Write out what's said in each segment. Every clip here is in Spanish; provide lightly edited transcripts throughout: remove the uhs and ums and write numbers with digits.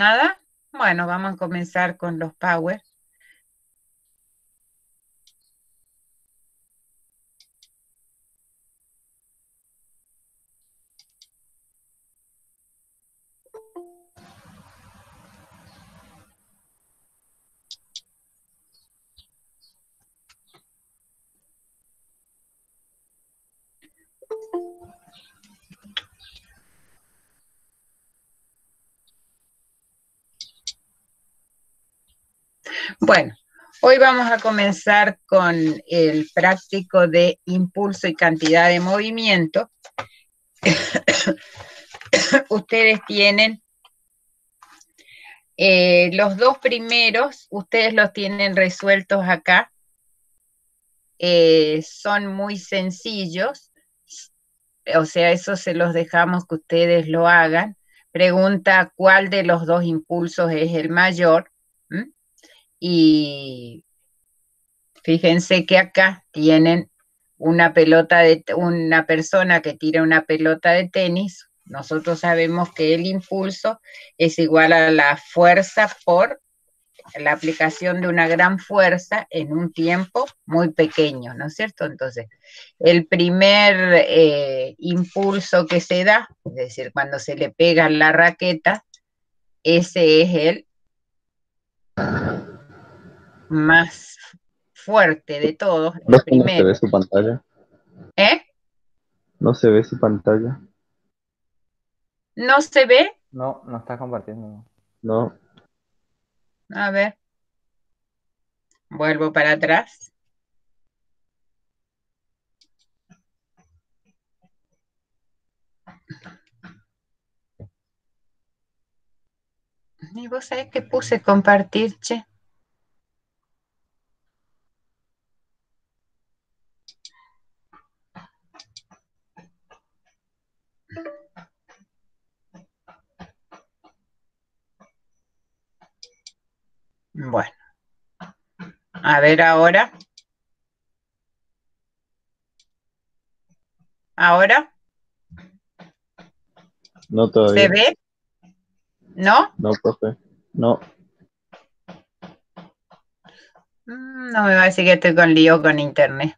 ¿Nada? Bueno, vamos a comenzar con los power. Bueno, hoy vamos a comenzar con el práctico de impulso y cantidad de movimiento. Ustedes tienen los dos primeros, ustedes los tienen resueltos acá. Son muy sencillos, o sea, eso se los dejamos que ustedes lo hagan. Pregunta cuál de los dos impulsos es el mayor. ¿M? Y fíjense que acá tienen una una persona que tira una pelota de tenis. Nosotros sabemos que el impulso es igual a la fuerza por la aplicación de una gran fuerza en un tiempo muy pequeño, ¿no es cierto? Entonces, el primer impulso que se da, es decir, cuando se le pega la raqueta, ese es el más fuerte de todos, el Profe, no se primero. ve su pantalla. ¿Eh? No se ve su pantalla. ¿No se ve? No, no está compartiendo. No. A ver, vuelvo para atrás. Y vos sabés que puse compartir, che. Bueno, a ver ahora. ¿Ahora? No ¿Se todavía. ve? ¿No? No, profe. No. No me va a decir que estoy con lío con internet.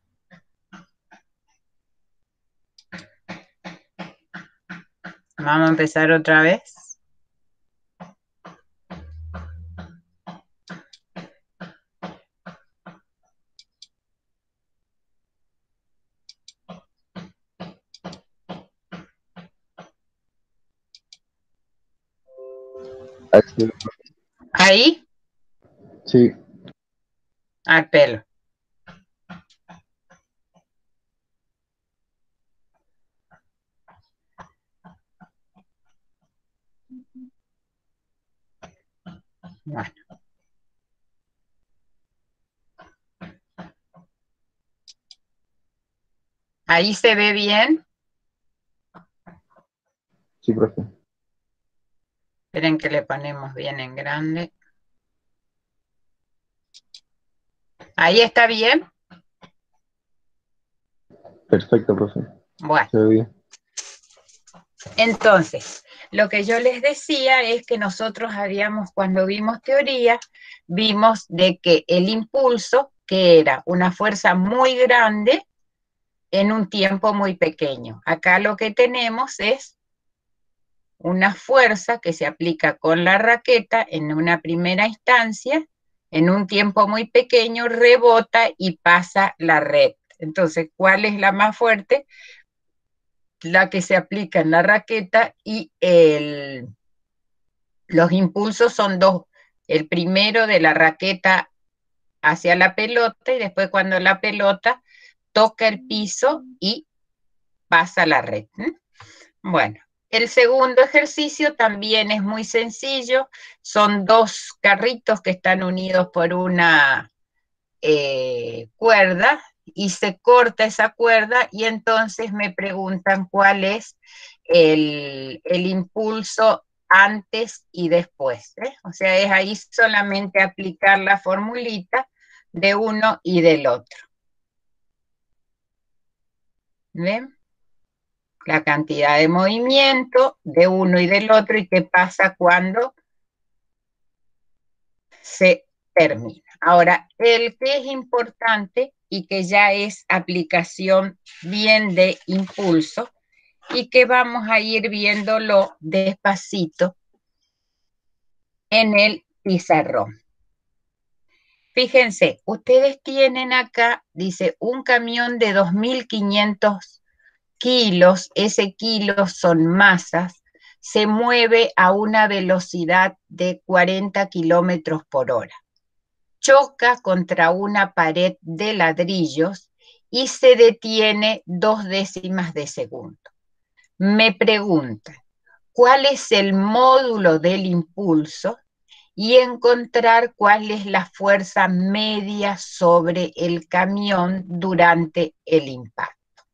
Vamos a empezar otra vez. Así. Ahí, Sí. al pelo. Bueno. Ahí se ve bien. Sí, profe. Esperen que le ponemos bien en grande. Ahí está bien. Perfecto, profe. Bueno, Se ve bien. entonces, lo que yo les decía es que nosotros habíamos, cuando vimos teoría, vimos de que el impulso, que era una fuerza muy grande en un tiempo muy pequeño. Acá lo que tenemos es una fuerza que se aplica con la raqueta en una primera instancia, en un tiempo muy pequeño, rebota y pasa la red. Entonces, ¿cuál es la más fuerte? La que se aplica en la raqueta y los impulsos son dos. El primero de la raqueta hacia la pelota y después cuando la pelota toca el piso y pasa la red. Bueno, el segundo ejercicio también es muy sencillo. Son dos carritos que están unidos por una cuerda y se corta esa cuerda y entonces me preguntan cuál es el impulso antes y después. O sea, es ahí solamente aplicar la formulita de uno y del otro. ¿Ven? La cantidad de movimiento de uno y del otro y qué pasa cuando se termina. Ahora, el que es importante y que ya es aplicación bien de impulso y que vamos a ir viéndolo despacito en el pizarrón. Fíjense, ustedes tienen acá, dice, un camión de 2.500 kilos, ese kilo son masas, se mueve a una velocidad de 40 kilómetros por hora. Choca contra una pared de ladrillos y se detiene 0,2 de segundo. Me preguntan, ¿cuál es el módulo del impulso? Y encontrar cuál es la fuerza media sobre el camión durante el impacto.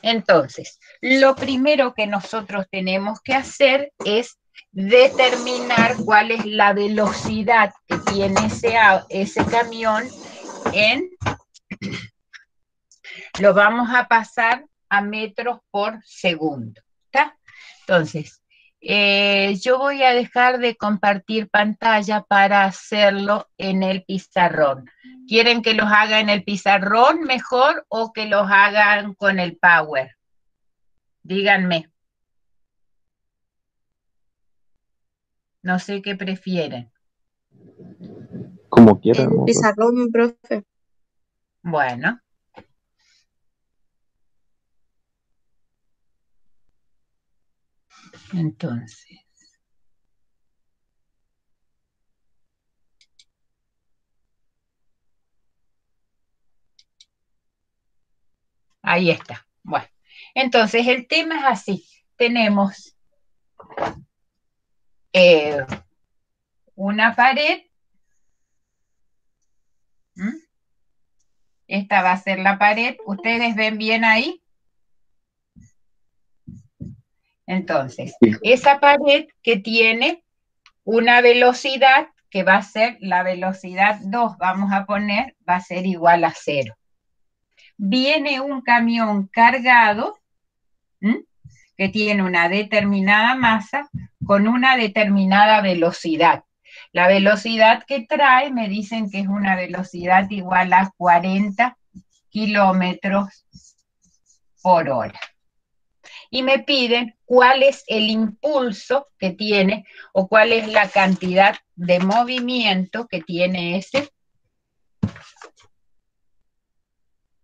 Entonces, lo primero que nosotros tenemos que hacer es determinar cuál es la velocidad que tiene ese camión lo vamos a pasar a metros por segundo, ¿está? Entonces, yo voy a dejar de compartir pantalla para hacerlo en el pizarrón. ¿Quieren que los haga en el pizarrón mejor o que los hagan con el Power? Díganme. No sé qué prefieren. Como quieran, En ¿no, profe? pizarrón, profe. Bueno. Entonces. Ahí está. Bueno, entonces el tema es así. Tenemos una pared. Esta va a ser la pared. ¿Ustedes ven bien ahí? Entonces, esa pared que tiene una velocidad que va a ser la velocidad 2, vamos a poner, va a ser igual a 0. Viene un camión cargado que tiene una determinada masa con una determinada velocidad. La velocidad que trae me dicen que es una velocidad igual a 40 kilómetros por hora. Y me piden cuál es el impulso que tiene o cuál es la cantidad de movimiento que tiene ese.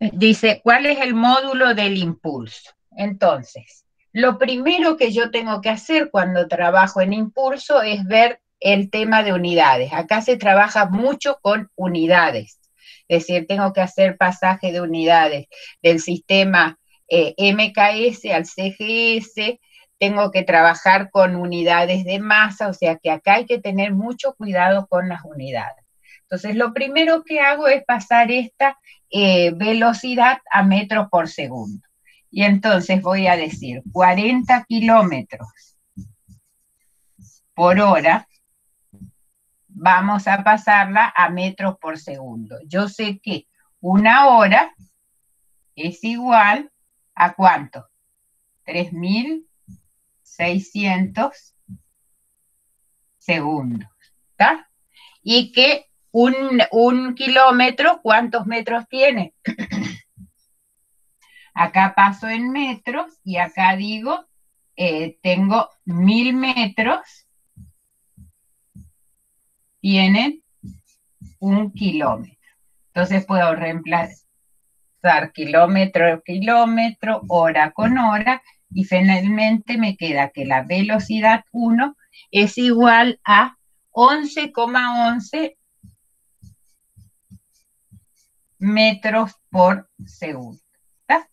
Dice, ¿cuál es el módulo del impulso? Entonces, lo primero que yo tengo que hacer cuando trabajo en impulso es ver el tema de unidades. Acá se trabaja mucho con unidades. Es decir, tengo que hacer pasaje de unidades del sistema MKS al CGS, tengo que trabajar con unidades de masa, o sea que acá hay que tener mucho cuidado con las unidades. Entonces, lo primero que hago es pasar esta velocidad a metros por segundo. Y entonces voy a decir 40 kilómetros por hora, vamos a pasarla a metros por segundo. Yo sé que una hora es igual a ¿cuánto? 3.600 segundos, ¿está? Y que un kilómetro, ¿cuántos metros tiene? Acá paso en metros y acá digo, tengo 1.000 metros, tienen 1 kilómetro. Entonces puedo reemplazar kilómetro, kilómetro, hora con hora, y finalmente me queda que la velocidad 1 es igual a 11,11 metros por segundo. ¿Está?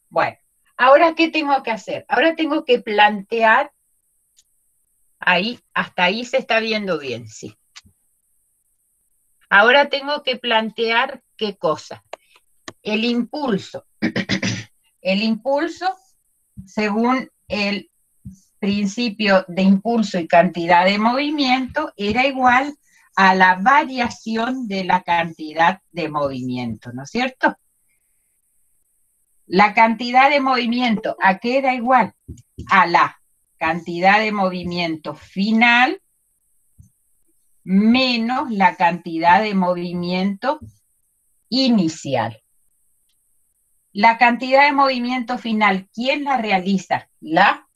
Bueno, ahora ¿qué tengo que hacer? Ahora tengo que plantear, ahí, hasta ahí se está viendo bien, sí. Ahora tengo que plantear ¿qué cosa? El impulso. El impulso, según el principio de impulso y cantidad de movimiento, era igual a la variación de la cantidad de movimiento, ¿no es cierto? La cantidad de movimiento, ¿a qué era igual? A la cantidad de movimiento final menos la cantidad de movimiento inicial. La cantidad de movimiento final, ¿quién la realiza? La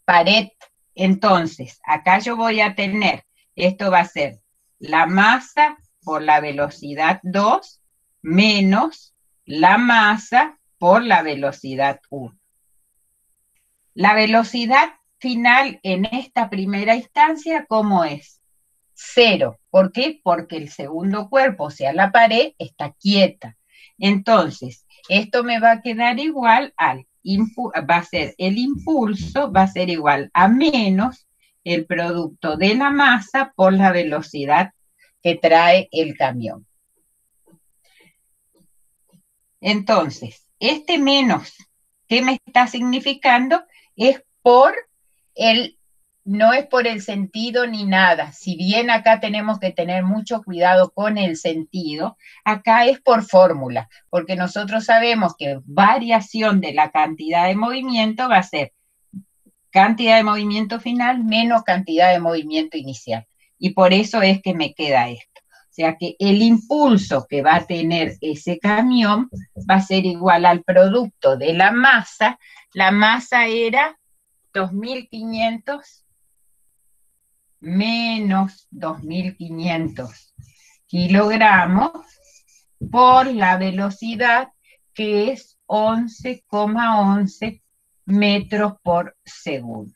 pared. Entonces, acá yo voy a tener, esto va a ser la masa por la velocidad 2 menos la masa por la velocidad 1. La velocidad final en esta primera instancia, ¿cómo es? 0. ¿Por qué? Porque el segundo cuerpo, o sea, la pared, está quieta. Entonces, esto me va a quedar igual al, va a ser el impulso, va a ser igual a menos el producto de la masa por la velocidad que trae el camión. Entonces, este menos, ¿qué me está significando? Es por no es por el sentido ni nada. Si bien acá tenemos que tener mucho cuidado con el sentido, acá es por fórmula, porque nosotros sabemos que variación de la cantidad de movimiento va a ser cantidad de movimiento final menos cantidad de movimiento inicial. Y por eso es que me queda esto. O sea que el impulso que va a tener ese camión va a ser igual al producto de la masa. La masa era 2.500 menos 2.500 kilogramos por la velocidad, que es 11,11 metros por segundo.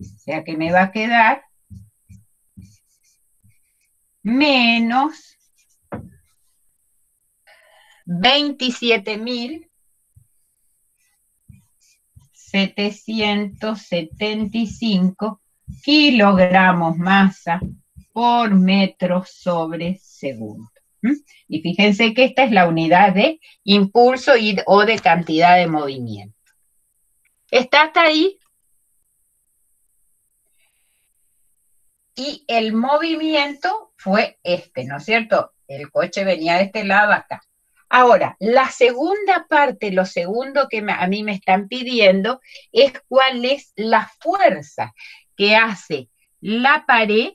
O sea que me va a quedar menos 27.775 kilogramos masa por metro sobre segundo. Y fíjense que esta es la unidad de impulso o de cantidad de movimiento. ¿Está hasta ahí? Y el movimiento fue este, ¿no es cierto? El coche venía de este lado acá. Ahora, la segunda parte, lo segundo que a mí me están pidiendo es cuál es la fuerza que hace la pared,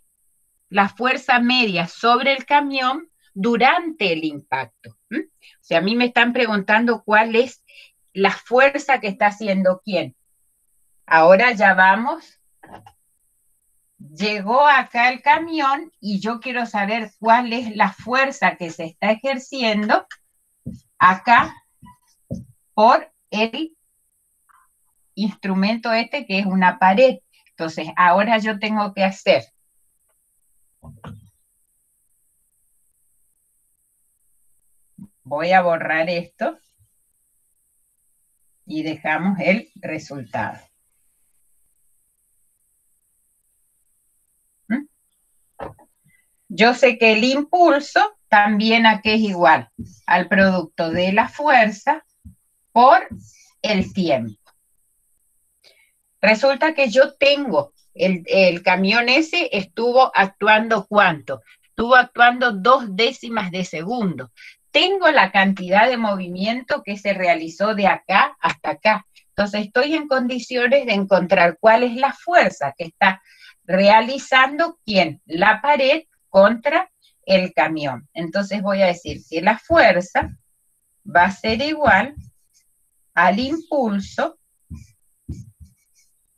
la fuerza media sobre el camión durante el impacto. O sea, a mí me están preguntando cuál es la fuerza que está haciendo quién. Ahora ya vamos. Llegó acá el camión y yo quiero saber cuál es la fuerza que se está ejerciendo acá por el instrumento este que es una pared. Entonces, ahora yo tengo que hacer voy a borrar esto y dejamos el resultado. Yo sé que el impulso también aquí es igual al producto de la fuerza por el tiempo. Resulta que yo tengo, el camión ese estuvo actuando ¿cuánto? Estuvo actuando 0,2 de segundo. Tengo la cantidad de movimiento que se realizó de acá hasta acá. Entonces estoy en condiciones de encontrar cuál es la fuerza que está realizando ¿quién? La pared contra el camión. Entonces voy a decir que la fuerza va a ser igual al impulso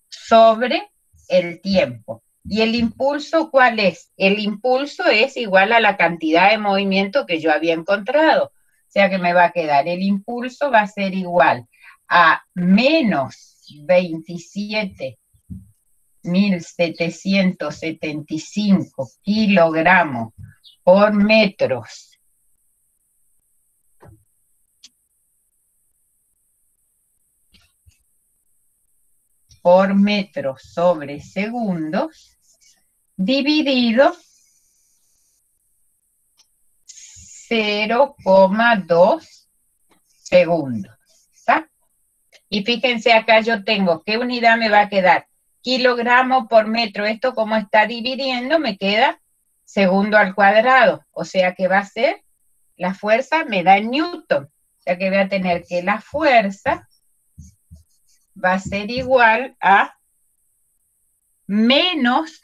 sobre el tiempo. ¿Y el impulso cuál es? El impulso es igual a la cantidad de movimiento que yo había encontrado. O sea que me va a quedar, el impulso va a ser igual a menos 27.775 kilogramos por metros por metro sobre segundos, dividido 0,2 segundos. ¿Está? Y fíjense acá yo tengo, ¿qué unidad me va a quedar? Kilogramo por metro. Esto como está dividiendo me queda segundo al cuadrado. O sea que va a ser, la fuerza me da en newton. O sea que voy a tener que la fuerza va a ser igual a menos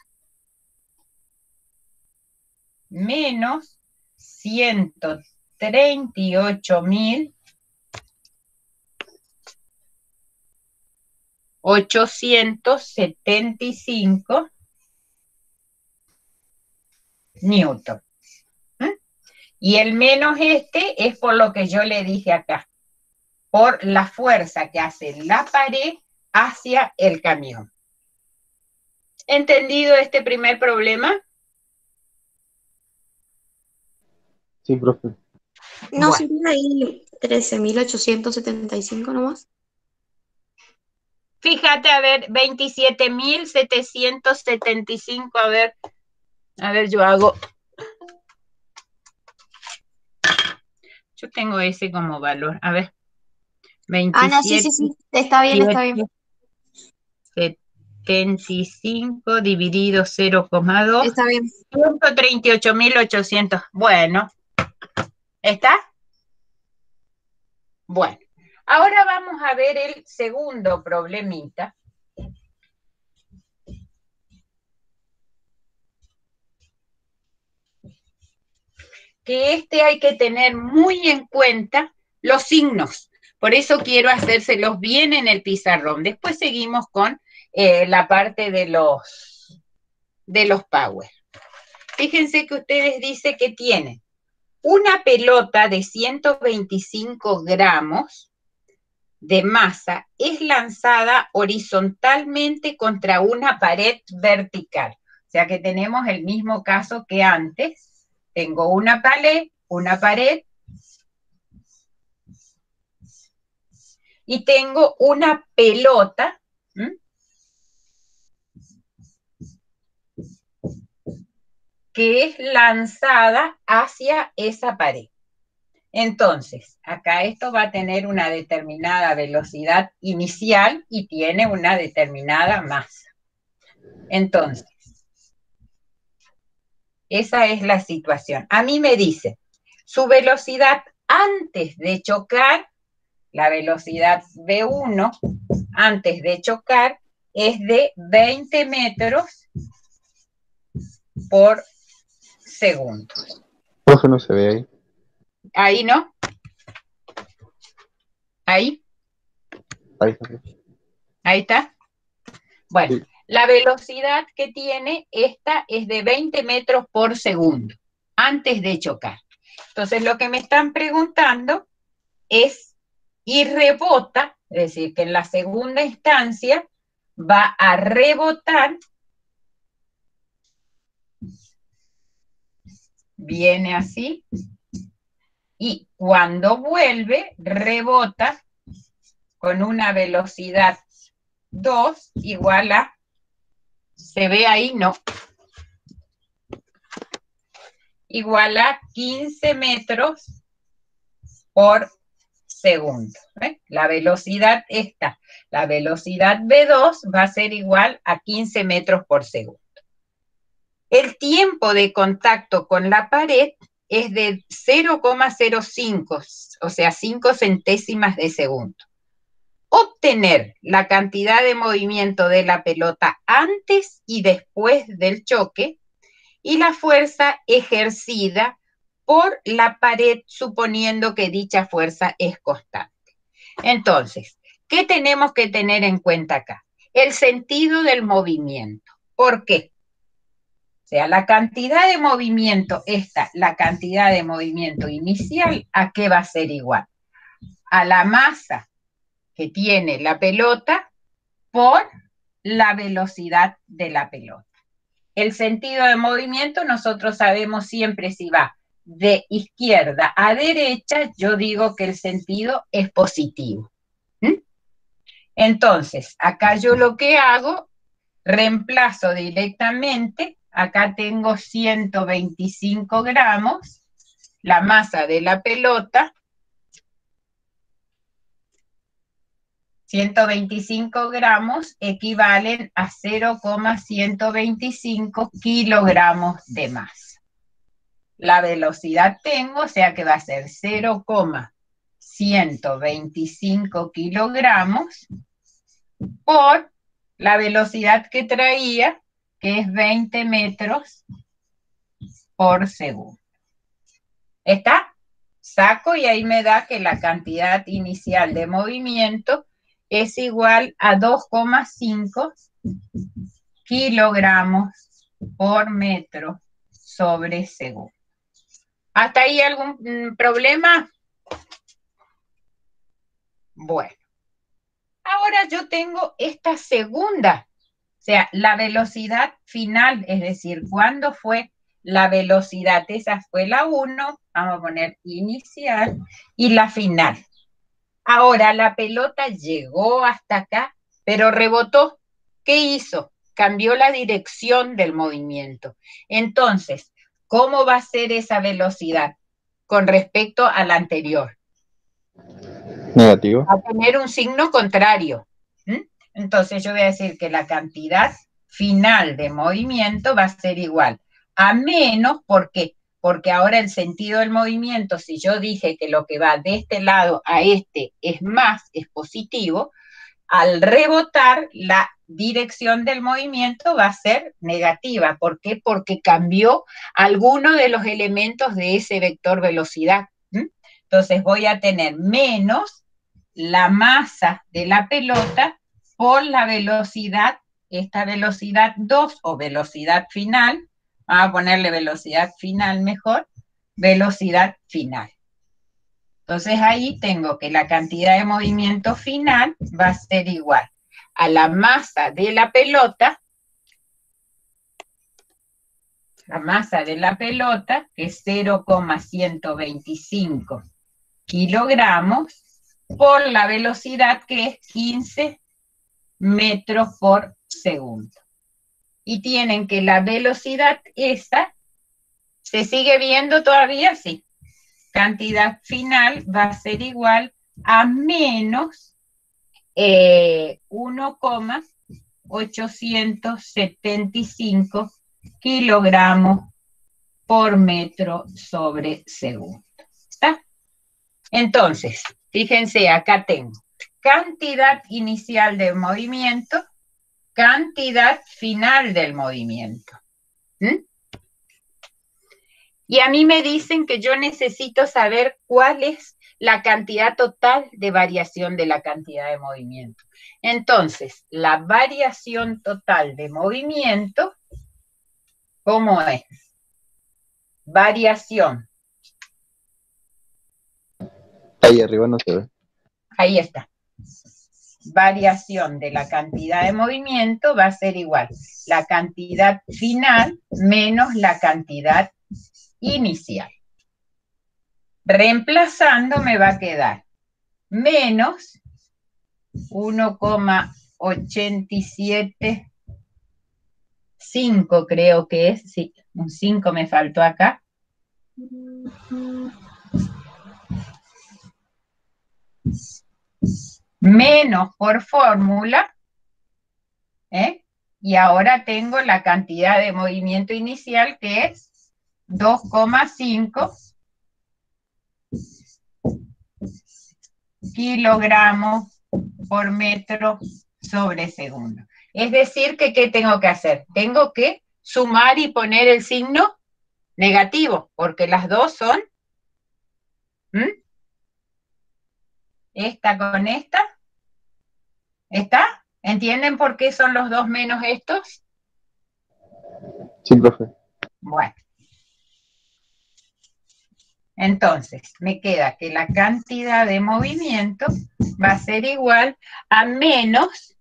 menos 138.875 newton. Y el menos este es por lo que yo le dije acá, por la fuerza que hace la pared hacia el camión. ¿Entendido este primer problema? Sí, profe. ¿No Bueno. sería ahí 13.875 nomás? Fíjate, a ver, 27.775, a ver, yo hago. Yo tengo ese como valor, a ver. Ah, no, sí, 27, está bien, está bien. 75 dividido 0,2, Está bien. 138.800. Bueno, ¿está? Bueno, ahora vamos a ver el segundo problemita. Que este hay que tener muy en cuenta los signos. Por eso quiero hacérselos bien en el pizarrón. Después seguimos con la parte de los power. Fíjense que ustedes dicen que tienen una pelota de 125 gramos de masa, es lanzada horizontalmente contra una pared vertical. O sea que tenemos el mismo caso que antes. Tengo una pared, y tengo una pelota, que es lanzada hacia esa pared. Entonces, acá esto va a tener una determinada velocidad inicial y tiene una determinada masa. Entonces, esa es la situación. A mí me dice, su velocidad antes de chocar, la velocidad V1 antes de chocar es de 20 metros por segundo. Profe, no se ve ahí. Ahí, ¿no? Ahí. Ahí está, profe. Ahí está. Bueno, Sí. la velocidad que tiene esta es de 20 metros por segundo, antes de chocar. Entonces, lo que me están preguntando es, y rebota, es decir, que en la segunda instancia va a rebotar, viene así, y cuando vuelve, rebota con una velocidad 2 igual a, ¿se ve ahí? No. Igual a 15 metros por segundo. La velocidad esta, la velocidad V2 va a ser igual a 15 metros por segundo. El tiempo de contacto con la pared es de 0,05, o sea, 5 centésimas de segundo. Obtener la cantidad de movimiento de la pelota antes y después del choque y la fuerza ejercida por la pared, suponiendo que dicha fuerza es constante. Entonces, ¿qué tenemos que tener en cuenta acá? El sentido del movimiento. ¿Por qué? O sea, la cantidad de movimiento, la cantidad de movimiento inicial, ¿a qué va a ser igual? A la masa que tiene la pelota por la velocidad de la pelota. El sentido de movimiento, nosotros sabemos siempre si va de izquierda a derecha, yo digo que el sentido es positivo. Entonces, acá yo lo que hago, reemplazo directamente, acá tengo 125 gramos, la masa de la pelota, 125 gramos equivalen a 0,125 kilogramos de masa. La velocidad tengo, o sea que va a ser 0,125 kilogramos por la velocidad que traía, que es 20 metros por segundo. ¿Está? Saco y ahí me da que la cantidad inicial de movimiento es igual a 2,5 kilogramos por metro sobre segundo. ¿Hasta ahí algún problema? Bueno, ahora yo tengo esta segunda, o sea, la velocidad final, es decir, ¿cuándo fue la velocidad? Esa fue la 1, vamos a poner inicial, y la final. Ahora la pelota llegó hasta acá, pero rebotó. ¿Qué hizo? Cambió la dirección del movimiento. Entonces, ¿cómo va a ser esa velocidad con respecto a la anterior? Negativo. Va a tener un signo contrario. Entonces yo voy a decir que la cantidad final de movimiento va a ser igual a menos, ¿por qué? Porque ahora el sentido del movimiento, si yo dije que lo que va de este lado a este es más, es positivo, al rebotar la dirección del movimiento va a ser negativa. ¿Por qué? Porque cambió alguno de los elementos de ese vector velocidad. Entonces voy a tener menos la masa de la pelota por la velocidad, esta velocidad 2 o velocidad final, vamos a ponerle velocidad final mejor, velocidad final. Entonces ahí tengo que la cantidad de movimiento final va a ser igual a la masa de la pelota, que es 0,125 kilogramos, por la velocidad que es 15 metros por segundo. Y tienen que la velocidad esa, ¿se sigue viendo todavía? Sí. Cantidad final va a ser igual a menos 1,875 kilogramos por metro sobre segundo. ¿Está? Entonces, fíjense, acá tengo cantidad inicial del movimiento, cantidad final del movimiento. Y a mí me dicen que yo necesito saber cuál es la cantidad total de variación de la cantidad de movimiento. Entonces, la variación total de movimiento, ¿cómo es? Variación. Ahí arriba no se ve. Ahí está. Variación de la cantidad de movimiento va a ser igual la cantidad final menos la cantidad inicial. Reemplazando me va a quedar menos 1,875 creo que es, sí, un 5 me faltó acá. Menos por fórmula, y ahora tengo la cantidad de movimiento inicial que es 2,5 kilogramos por metro sobre segundo. Es decir, que ¿qué tengo que hacer? Tengo que sumar y poner el signo negativo, porque las dos son esta con esta. ¿Está? ¿Entienden por qué son los dos menos estos? Sí, profe. Bueno. Entonces, me queda que la cantidad de movimiento va a ser igual a menos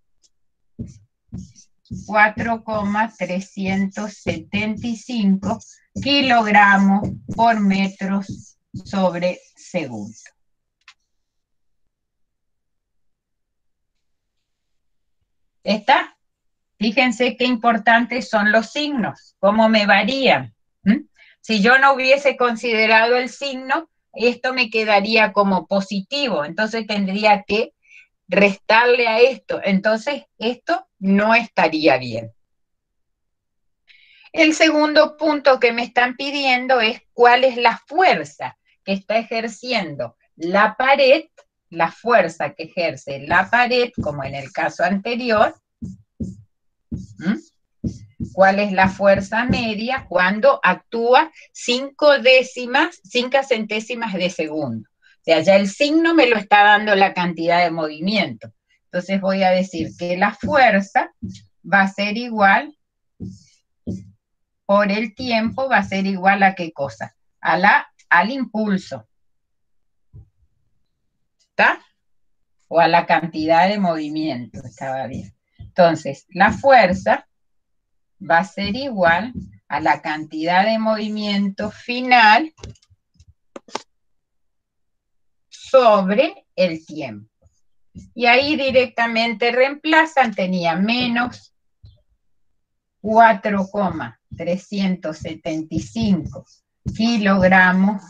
4,375 kilogramos por metros sobre segundo. ¿Está? Fíjense qué importantes son los signos, cómo me varían. Si yo no hubiese considerado el signo, esto me quedaría como positivo, entonces tendría que restarle a esto, entonces esto no estaría bien. El segundo punto que me están pidiendo es cuál es la fuerza que está ejerciendo la pared, la fuerza que ejerce la pared, como en el caso anterior. cuál es la fuerza media cuando actúa 5 centésimas de segundo. O sea, ya el signo me lo está dando la cantidad de movimiento. Entonces voy a decir que la fuerza va a ser igual, por el tiempo, va a ser igual a ¿qué cosa? Al impulso. ¿Está? O a la cantidad de movimiento, estaba bien. Entonces, la fuerza va a ser igual a la cantidad de movimiento final sobre el tiempo. Y ahí directamente reemplazan, tenía menos 4,375 kilogramos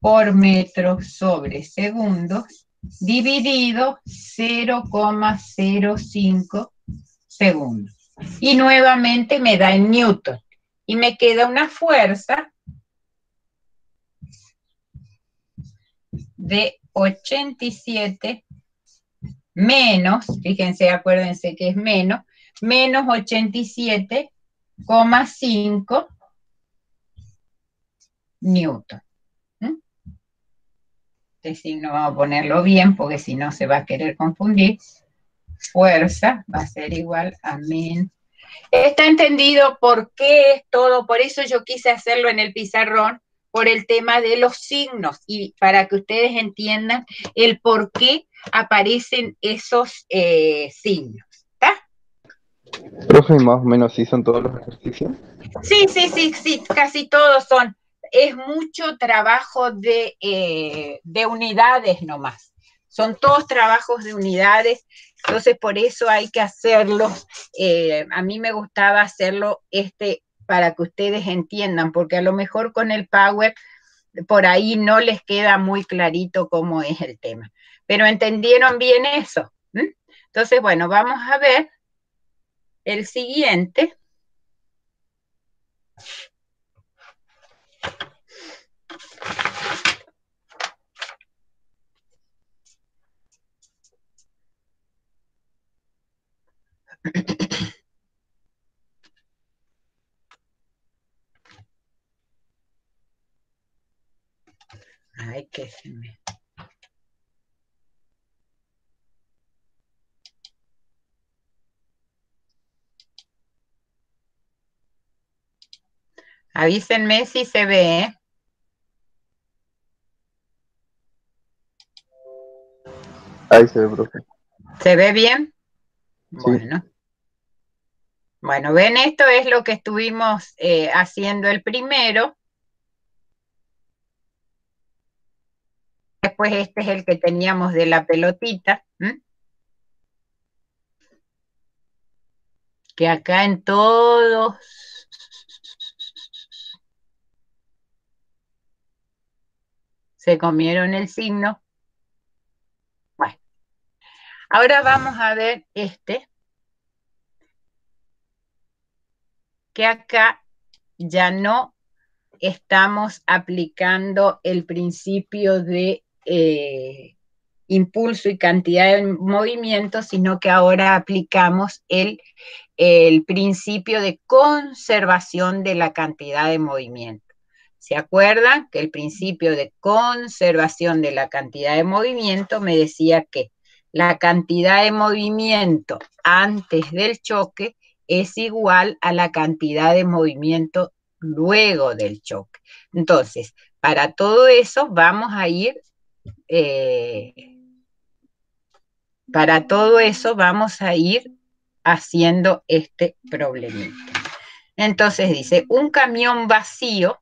por metro sobre segundo, dividido 0,05 segundos. Y nuevamente me da en newton. Y me queda una fuerza de 87 menos, fíjense, acuérdense que es menos 87,5 newton. Este signo vamos a ponerlo bien, porque si no se va a querer confundir. Fuerza va a ser igual a menos. ¿Está entendido por qué es todo? Por eso yo quise hacerlo en el pizarrón, por el tema de los signos, y para que ustedes entiendan el por qué aparecen esos signos. ¿Está? Profe, más o menos sí son todos los ejercicios. Sí, casi todos son. Es mucho trabajo de unidades nomás. Son todos trabajos de unidades, entonces por eso hay que hacerlos. A mí me gustaba hacerlo para que ustedes entiendan, porque a lo mejor con el Power por ahí no les queda muy clarito cómo es el tema. Pero ¿entendieron bien eso? Entonces, bueno, vamos a ver el siguiente. Ay, que se me... Avísenme si se ve, ¿eh? Ahí se ve, profe. ¿Se ve bien? Sí. Bueno, ven, esto es lo que estuvimos haciendo el primero. Después este es el que teníamos de la pelotita. Que acá en todos se comieron el signo. Bueno, ahora vamos a ver este. Que acá ya no estamos aplicando el principio de impulso y cantidad de movimiento, sino que ahora aplicamos el principio de conservación de la cantidad de movimiento. ¿Se acuerdan? Que el principio de conservación de la cantidad de movimiento me decía que la cantidad de movimiento antes del choque es igual a la cantidad de movimiento luego del choque. Entonces, para todo eso vamos a ir haciendo este problemita. Entonces dice, un camión vacío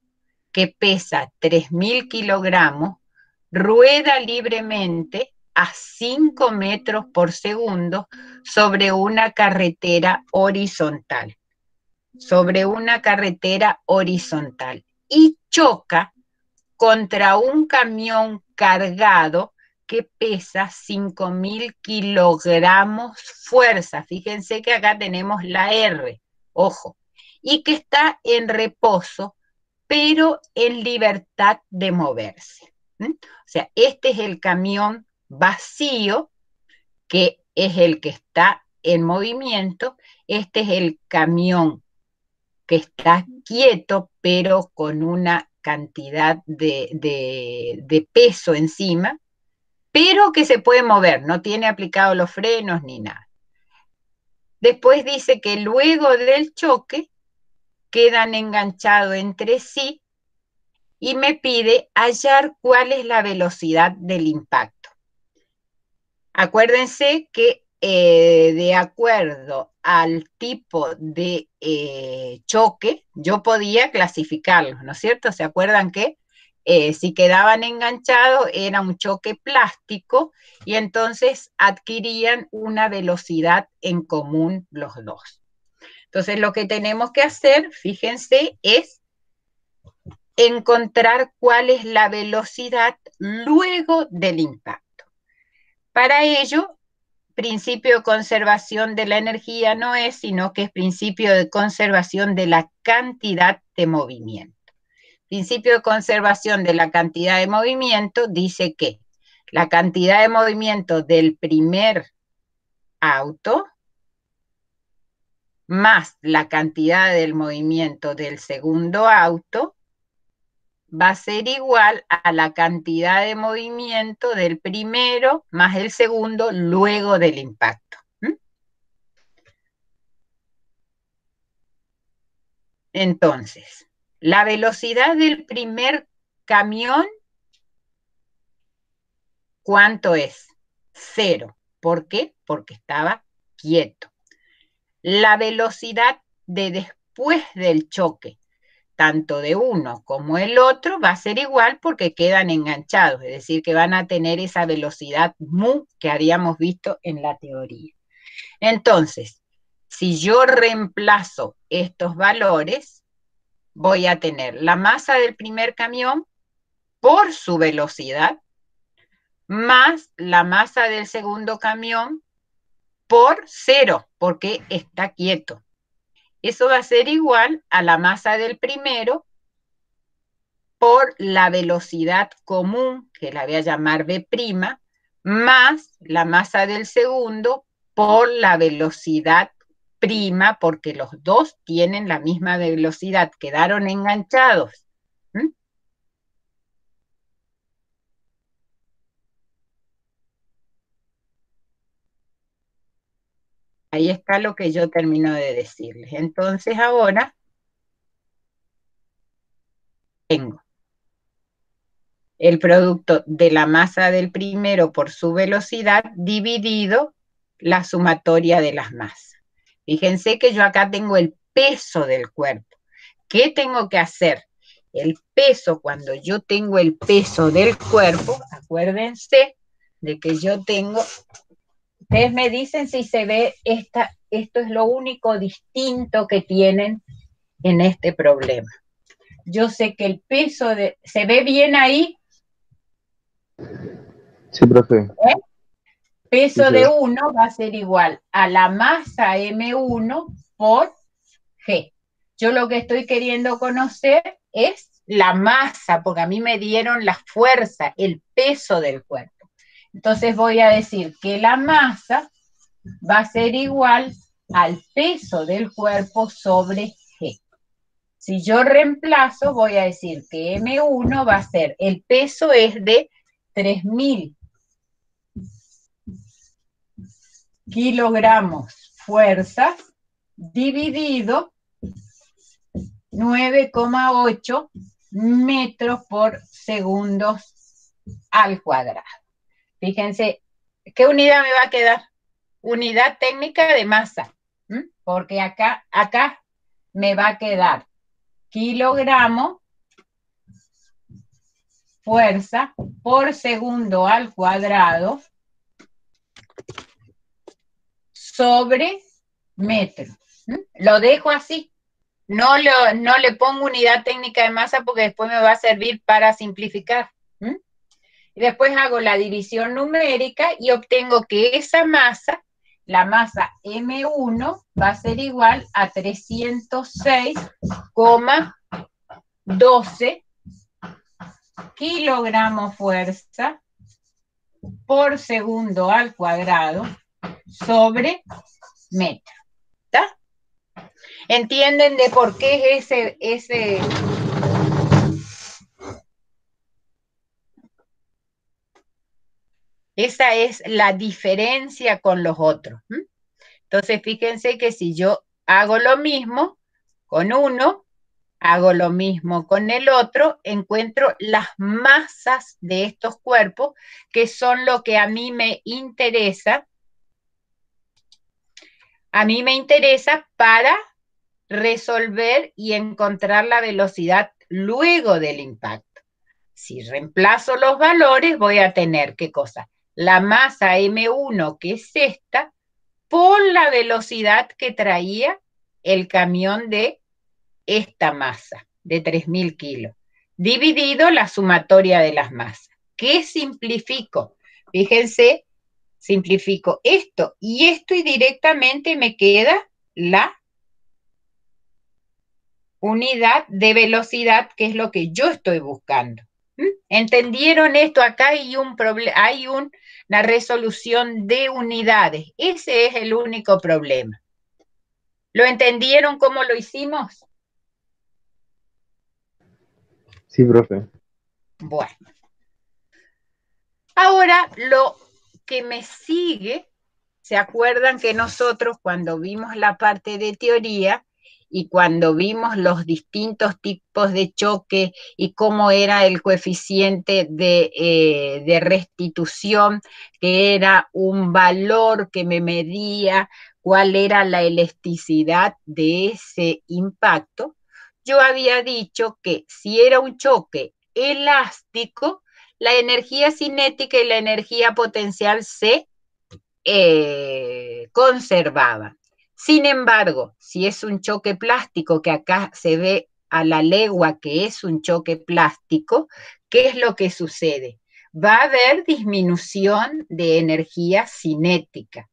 que pesa 3.000 kilogramos rueda libremente a 5 metros por segundo sobre una carretera horizontal. Y choca contra un camión cargado que pesa 5.000 kilogramos fuerza. Fíjense que acá tenemos la R, ojo, y que está en reposo, pero en libertad de moverse. O sea, este es el camión vacío, que es el que está en movimiento, este es el camión que está quieto, pero con una cantidad de peso encima, pero que se puede mover, no tiene aplicado los frenos ni nada. Después dice que luego del choque quedan enganchados entre sí y me pide hallar cuál es la velocidad del impacto. Acuérdense que de acuerdo al tipo de choque, yo podía clasificarlos, ¿no es cierto? ¿Se acuerdan que si quedaban enganchados era un choque plástico y entonces adquirían una velocidad en común los dos? Entonces lo que tenemos que hacer, fíjense, es encontrar cuál es la velocidad luego del impacto. Para ello, principio de conservación de la energía no es, sino que es principio de conservación de la cantidad de movimiento. Principio de conservación de la cantidad de movimiento dice que la cantidad de movimiento del primer auto más la cantidad del movimiento del segundo auto va a ser igual a la cantidad de movimiento del primero más el segundo luego del impacto. Entonces, la velocidad del primer camión, ¿cuánto es? 0. ¿Por qué? Porque estaba quieto. La velocidad de después del choque, tanto de uno como el otro, va a ser igual porque quedan enganchados, es decir, que van a tener esa velocidad mu que habíamos visto en la teoría. Entonces, si yo reemplazo estos valores, voy a tener la masa del primer camión por su velocidad, más la masa del segundo camión por 0, porque está quieto. Eso va a ser igual a la masa del primero por la velocidad común, que la voy a llamar B', más la masa del segundo por la velocidad prima, porque los dos tienen la misma velocidad, quedaron enganchados. Ahí está lo que yo termino de decirles. Entonces ahora tengo el producto de la masa del primero por su velocidad dividido la sumatoria de las masas. Fíjense que yo acá tengo el peso del cuerpo. ¿Qué tengo que hacer? El peso, cuando yo tengo el peso del cuerpo, acuérdense de que yo tengo, ustedes me dicen si se ve esto es lo único distinto que tienen en este problema. Yo sé que el peso ¿se ve bien ahí? Sí, profe. Peso de 1 va a ser igual a la masa M1 por G. Yo lo que estoy queriendo conocer es la masa, porque a mí me dieron la fuerza, el peso del cuerpo. Entonces voy a decir que la masa va a ser igual al peso del cuerpo sobre G. Si yo reemplazo, voy a decir que M1 va a ser, el peso es de 3.000 kilogramos fuerzas dividido 9,8 metros por segundo al cuadrado. Fíjense, ¿qué unidad me va a quedar? Unidad técnica de masa, porque acá me va a quedar kilogramo fuerza por segundo al cuadrado sobre metro. Lo dejo así. No le pongo unidad técnica de masa porque después me va a servir para simplificar. Y después hago la división numérica y obtengo que esa masa, la masa M1, va a ser igual a 306,12 kilogramos fuerza por segundo al cuadrado sobre metro. ¿Está? ¿Entienden de por qué es ese? Esa es la diferencia con los otros. Entonces, fíjense que si yo hago lo mismo con uno, hago lo mismo con el otro, encuentro las masas de estos cuerpos, que son lo que a mí me interesa. A mí me interesa para resolver y encontrar la velocidad luego del impacto. Si reemplazo los valores, voy a tener, ¿qué cosa? La masa M1, que es esta, por la velocidad que traía el camión de esta masa, de 3.000 kilos, dividido la sumatoria de las masas. ¿Qué simplifico? Fíjense, simplifico esto y directamente me queda la unidad de velocidad, que es lo que yo estoy buscando. ¿Entendieron esto? Acá hay una resolución de unidades. Ese es el único problema. ¿Lo entendieron cómo lo hicimos? Sí, profe. Bueno. Ahora, lo que me sigue, ¿se acuerdan que nosotros cuando vimos la parte de teoría y cuando vimos los distintos tipos de choque y cómo era el coeficiente de restitución, que era un valor que me medía cuál era la elasticidad de ese impacto? Yo había dicho que si era un choque elástico, la energía cinética y la energía potencial se conservaban. Sin embargo, si es un choque plástico, que acá se ve a la legua que es un choque plástico, ¿qué es lo que sucede? Va a haber disminución de energía cinética.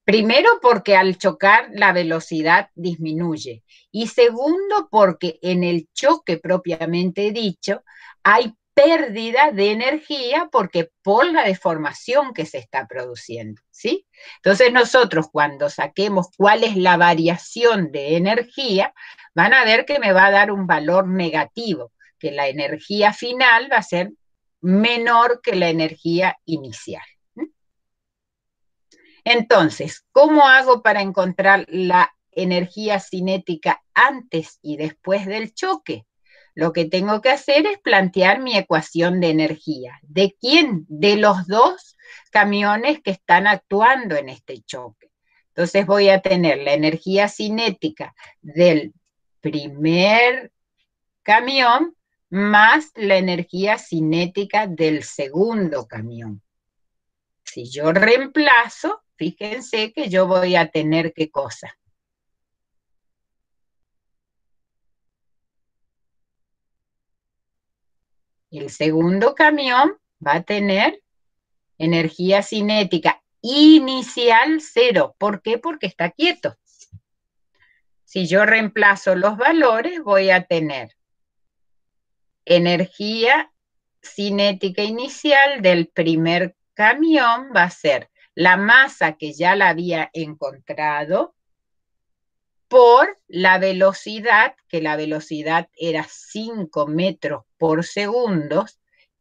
Primero, porque al chocar la velocidad disminuye. Y segundo, porque en el choque propiamente dicho hay pérdida de energía, porque por la deformación que se está produciendo, ¿sí? Entonces nosotros, cuando saquemos cuál es la variación de energía, van a ver que me va a dar un valor negativo, que la energía final va a ser menor que la energía inicial. Entonces, ¿cómo hago para encontrar la energía cinética antes y después del choque? Lo que tengo que hacer es plantear mi ecuación de energía. ¿De quién? De los dos camiones que están actuando en este choque. Entonces voy a tener la energía cinética del primer camión más la energía cinética del segundo camión. Si yo reemplazo, fíjense que yo voy a tener ¿qué cosa? El segundo camión va a tener energía cinética inicial 0. ¿Por qué? Porque está quieto. Si yo reemplazo los valores, voy a tener energía cinética inicial del primer camión, va a ser la masa que ya la había encontrado, por la velocidad, que la velocidad era 5 metros por segundo.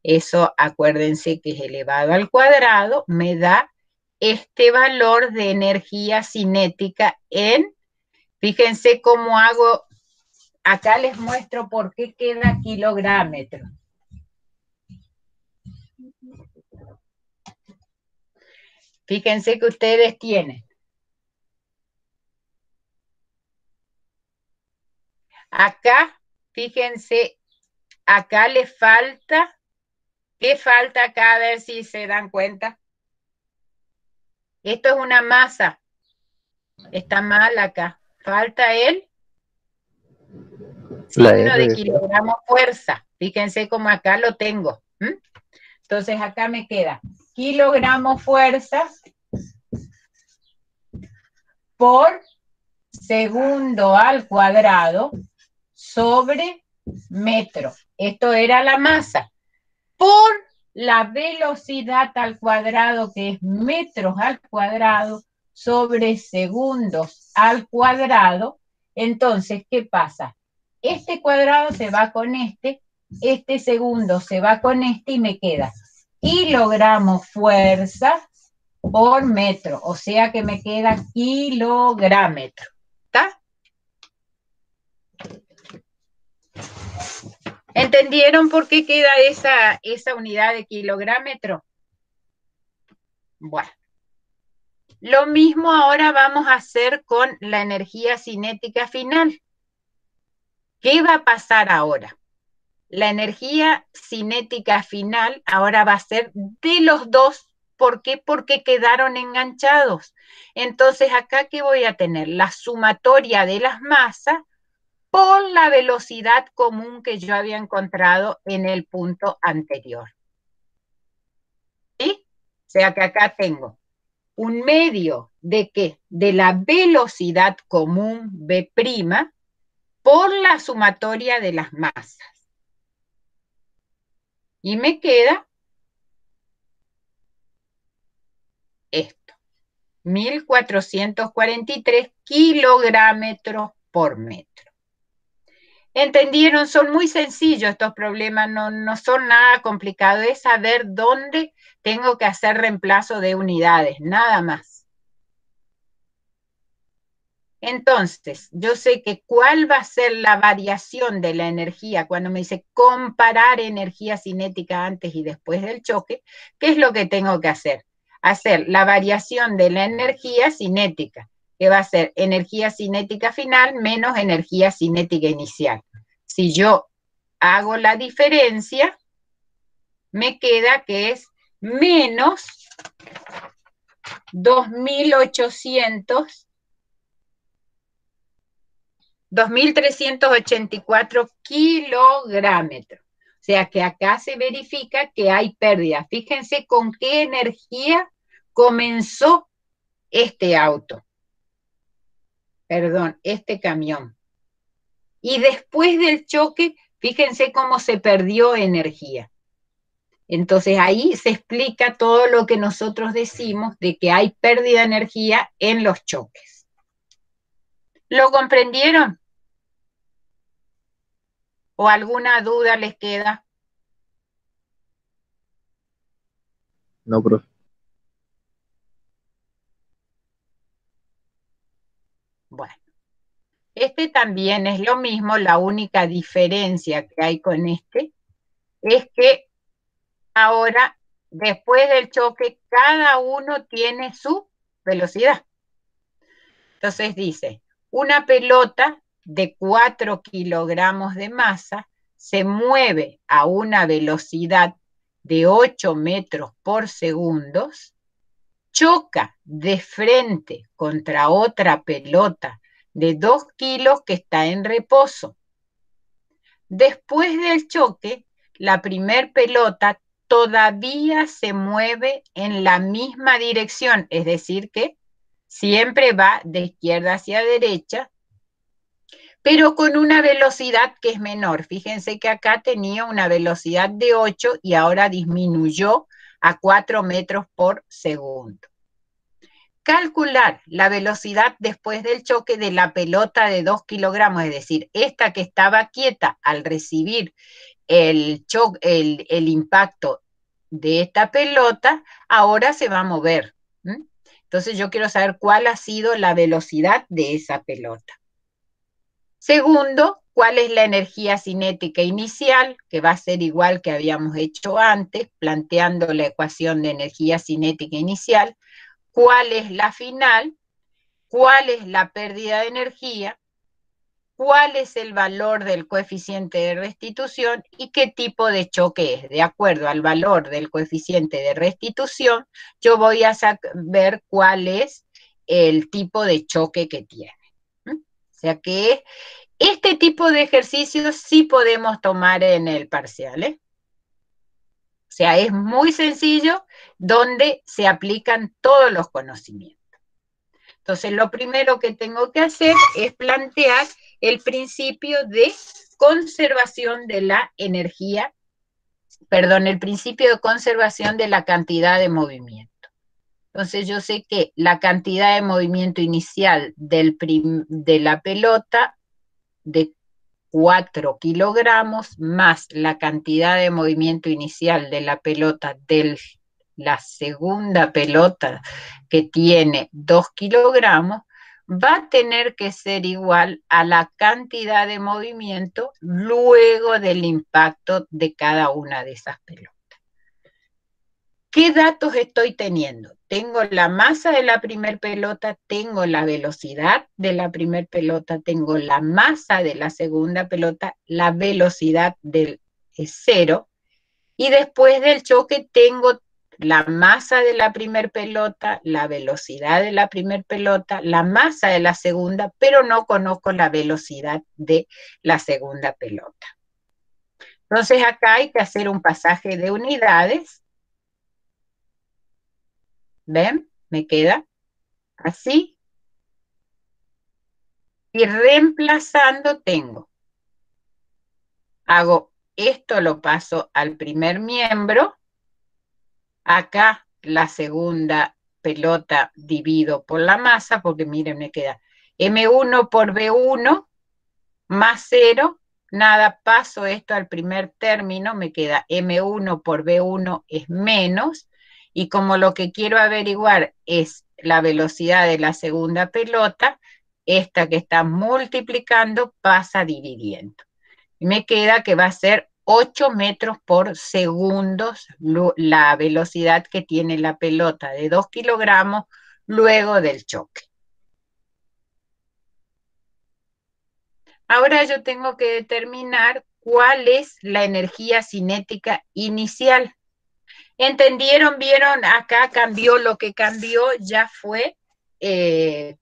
Eso acuérdense que es elevado al cuadrado, me da este valor de energía cinética en, fíjense cómo hago, acá les muestro por qué queda kilográmetro. Fíjense que ustedes tienen acá, fíjense, acá le falta, ¿qué falta acá? A ver si se dan cuenta. Esto es una masa, está mal acá. Falta el La signo R de de kilogramo fuerza. Fíjense cómo acá lo tengo. Entonces acá me queda kilogramo fuerza por segundo al cuadrado sobre metro. Esto era la masa. Por la velocidad al cuadrado, que es metros al cuadrado, sobre segundos al cuadrado, entonces, ¿qué pasa? Este cuadrado se va con este segundo se va con este y me queda kilogramos fuerza por metro, o sea que me queda kilográmetro, ¿está? ¿Entendieron por qué queda esa unidad de kilográmetro? Bueno, lo mismo ahora vamos a hacer con la energía cinética final. ¿Qué va a pasar ahora? La energía cinética final ahora va a ser de los dos. ¿Por qué? Porque quedaron enganchados. Entonces, acá, ¿qué voy a tener? La sumatoria de las masas por la velocidad común que yo había encontrado en el punto anterior. ¿Sí? O sea que acá tengo un medio de ¿qué? De la velocidad común B' por la sumatoria de las masas. Y me queda esto, 1443 kilográmetros por metro. ¿Entendieron? Son muy sencillos estos problemas, no son nada complicados, es saber dónde tengo que hacer reemplazo de unidades, nada más. Entonces, yo sé que cuál va a ser la variación de la energía cuando me dice comparar energía cinética antes y después del choque. ¿Qué es lo que tengo que hacer? Hacer la variación de la energía cinética, que va a ser energía cinética final menos energía cinética inicial. Si yo hago la diferencia, me queda que es menos 2.384 kilográmetros. O sea que acá se verifica que hay pérdida. Fíjense con qué energía comenzó este auto. Perdón, este camión. Y después del choque, fíjense cómo se perdió energía. Entonces ahí se explica todo lo que nosotros decimos de que hay pérdida de energía en los choques. ¿Lo comprendieron? ¿O alguna duda les queda? No, profe. Bueno, este también es lo mismo, la única diferencia que hay con este es que ahora, después del choque, cada uno tiene su velocidad. Entonces dice, una pelota de 4 kilogramos de masa se mueve a una velocidad de 8 metros por segundo, choca de frente contra otra pelota de 2 kilos que está en reposo. Después del choque, la primer pelota todavía se mueve en la misma dirección, es decir que siempre va de izquierda hacia derecha, pero con una velocidad que es menor. Fíjense que acá tenía una velocidad de 8 y ahora disminuyó a 4 metros por segundo. Calcular la velocidad después del choque de la pelota de 2 kilogramos, es decir, esta que estaba quieta al recibir el impacto de esta pelota, ahora se va a mover. Entonces yo quiero saber cuál ha sido la velocidad de esa pelota. Segundo, cuál es la energía cinética inicial, que va a ser igual que habíamos hecho antes, planteando la ecuación de energía cinética inicial. ¿Cuál es la final? ¿Cuál es la pérdida de energía? ¿Cuál es el valor del coeficiente de restitución? ¿Y qué tipo de choque es? De acuerdo al valor del coeficiente de restitución, yo voy a ver cuál es el tipo de choque que tiene. O sea que este tipo de ejercicios sí podemos tomar en el parcial, ¿eh? O sea, es muy sencillo, donde se aplican todos los conocimientos. Entonces, lo primero que tengo que hacer es plantear el principio de conservación de la energía, el principio de conservación de la cantidad de movimiento. Entonces yo sé que la cantidad de movimiento inicial de la pelota de 4 kilogramos más la cantidad de movimiento inicial de la pelota de la segunda pelota que tiene 2 kilogramos, va a tener que ser igual a la cantidad de movimiento luego del impacto de cada una de esas pelotas. ¿Qué datos estoy teniendo? Tengo la masa de la primer pelota, tengo la velocidad de la primer pelota, tengo la masa de la segunda pelota, la velocidad del cero, y después del choque tengo la masa de la primer pelota, la velocidad de la primer pelota, la masa de la segunda, pero no conozco la velocidad de la segunda pelota. Entonces acá hay que hacer un pasaje de unidades. ¿Ven? Me queda así. Y reemplazando tengo. Hago esto, lo paso al primer miembro. Acá la segunda pelota divido por la masa, porque miren, me queda M1 por B1 más 0. Nada, paso esto al primer término, me queda M1 por B1 es menos. Y como lo que quiero averiguar es la velocidad de la segunda pelota, esta que está multiplicando pasa dividiendo. Y me queda que va a ser 8 metros por segundo la velocidad que tiene la pelota de 2 kilogramos luego del choque. Ahora yo tengo que determinar cuál es la energía cinética inicial. ¿Entendieron? ¿Vieron? Acá cambió, lo que cambió ya fue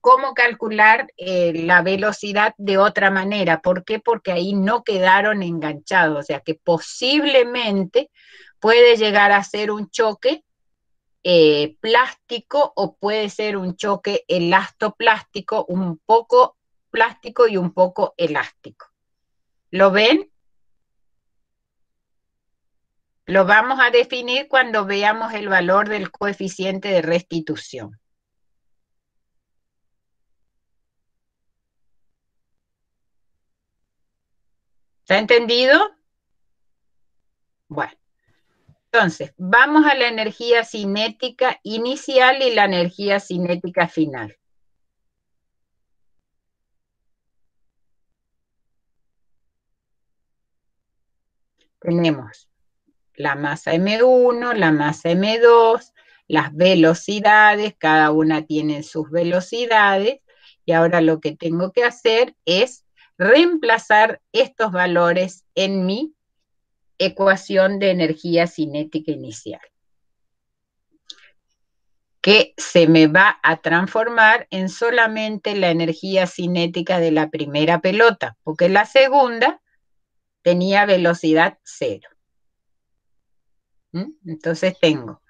cómo calcular la velocidad de otra manera. ¿Por qué? Porque ahí no quedaron enganchados, o sea que posiblemente puede llegar a ser un choque plástico o puede ser un choque elastoplástico, un poco plástico y un poco elástico. ¿Lo ven? Lo vamos a definir cuando veamos el valor del coeficiente de restitución. ¿Está entendido? Bueno, entonces, vamos a la energía cinética inicial y la energía cinética final. Tenemos la masa M1, la masa M2, las velocidades, cada una tiene sus velocidades, y ahora lo que tengo que hacer es reemplazar estos valores en mi ecuación de energía cinética inicial, que se me va a transformar en solamente la energía cinética de la primera pelota, porque la segunda tenía velocidad 0. Entonces tengo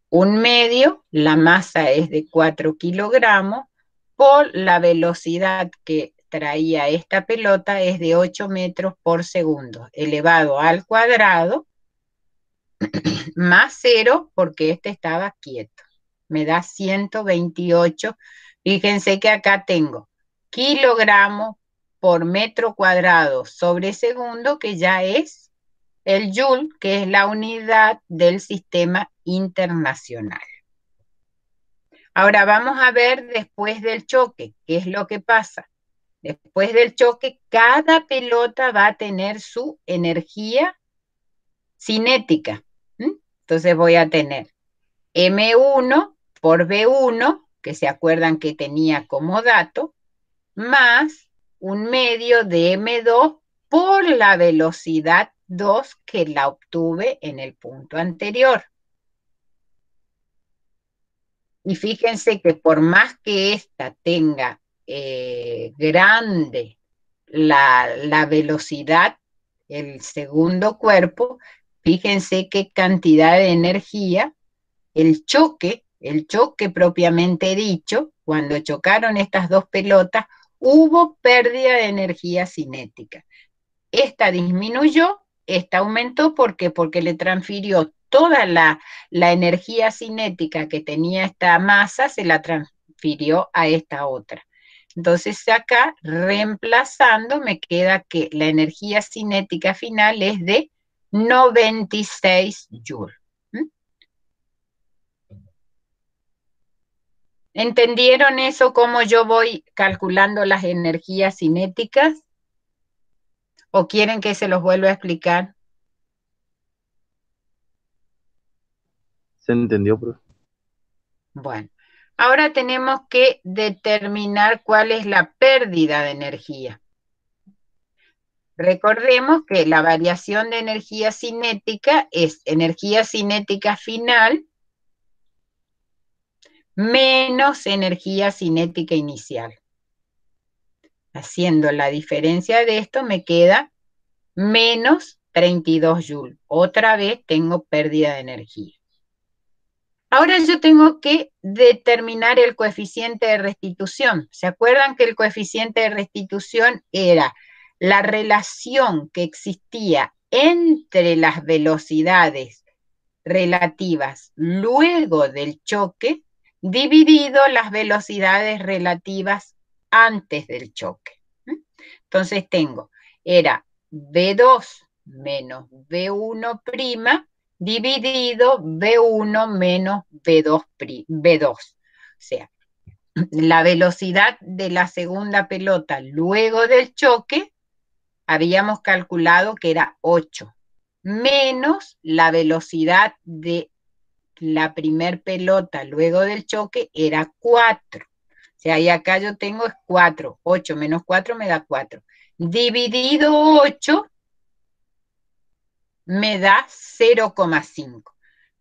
un medio, la masa es de 4 kilogramos, por la velocidad que traía esta pelota es de 8 metros por segundo, elevado al cuadrado, más 0, porque este estaba quieto. Me da 128. Fíjense que acá tengo kilogramos por metro cuadrado sobre segundo, que ya es el joule, que es la unidad del sistema internacional. Ahora vamos a ver después del choque, qué es lo que pasa. Después del choque, cada pelota va a tener su energía cinética. Entonces voy a tener M1 por B1, que se acuerdan que tenía como dato, más un medio de M2 por la velocidad 2 que la obtuve en el punto anterior. Y fíjense que por más que esta tenga grande la velocidad, el segundo cuerpo, fíjense qué cantidad de energía, el choque propiamente dicho, cuando chocaron estas dos pelotas, hubo pérdida de energía cinética. Esta disminuyó, esta aumentó, ¿por qué? Porque le transfirió toda la energía cinética que tenía esta masa se la transfirió a esta otra. Entonces acá, reemplazando, me queda que la energía cinética final es de 96 joules. ¿Entendieron eso, cómo yo voy calculando las energías cinéticas? ¿O quieren que se los vuelva a explicar? ¿Se entendió, profe? Bueno, ahora tenemos que determinar cuál es la pérdida de energía. Recordemos que la variación de energía cinética es energía cinética final menos energía cinética inicial. Haciendo la diferencia de esto me queda menos 32 joules. Otra vez tengo pérdida de energía. Ahora yo tengo que determinar el coeficiente de restitución. ¿Se acuerdan que el coeficiente de restitución era la relación que existía entre las velocidades relativas luego del choque dividido las velocidades relativas antes del choque? Entonces tengo, era V2 menos V1' dividido V1 menos V2. O sea, la velocidad de la segunda pelota luego del choque habíamos calculado que era 8, menos la velocidad de la primer pelota luego del choque era 4. O sea, y acá yo tengo 4, 8 menos 4 me da 4. Dividido 8 me da 0,5.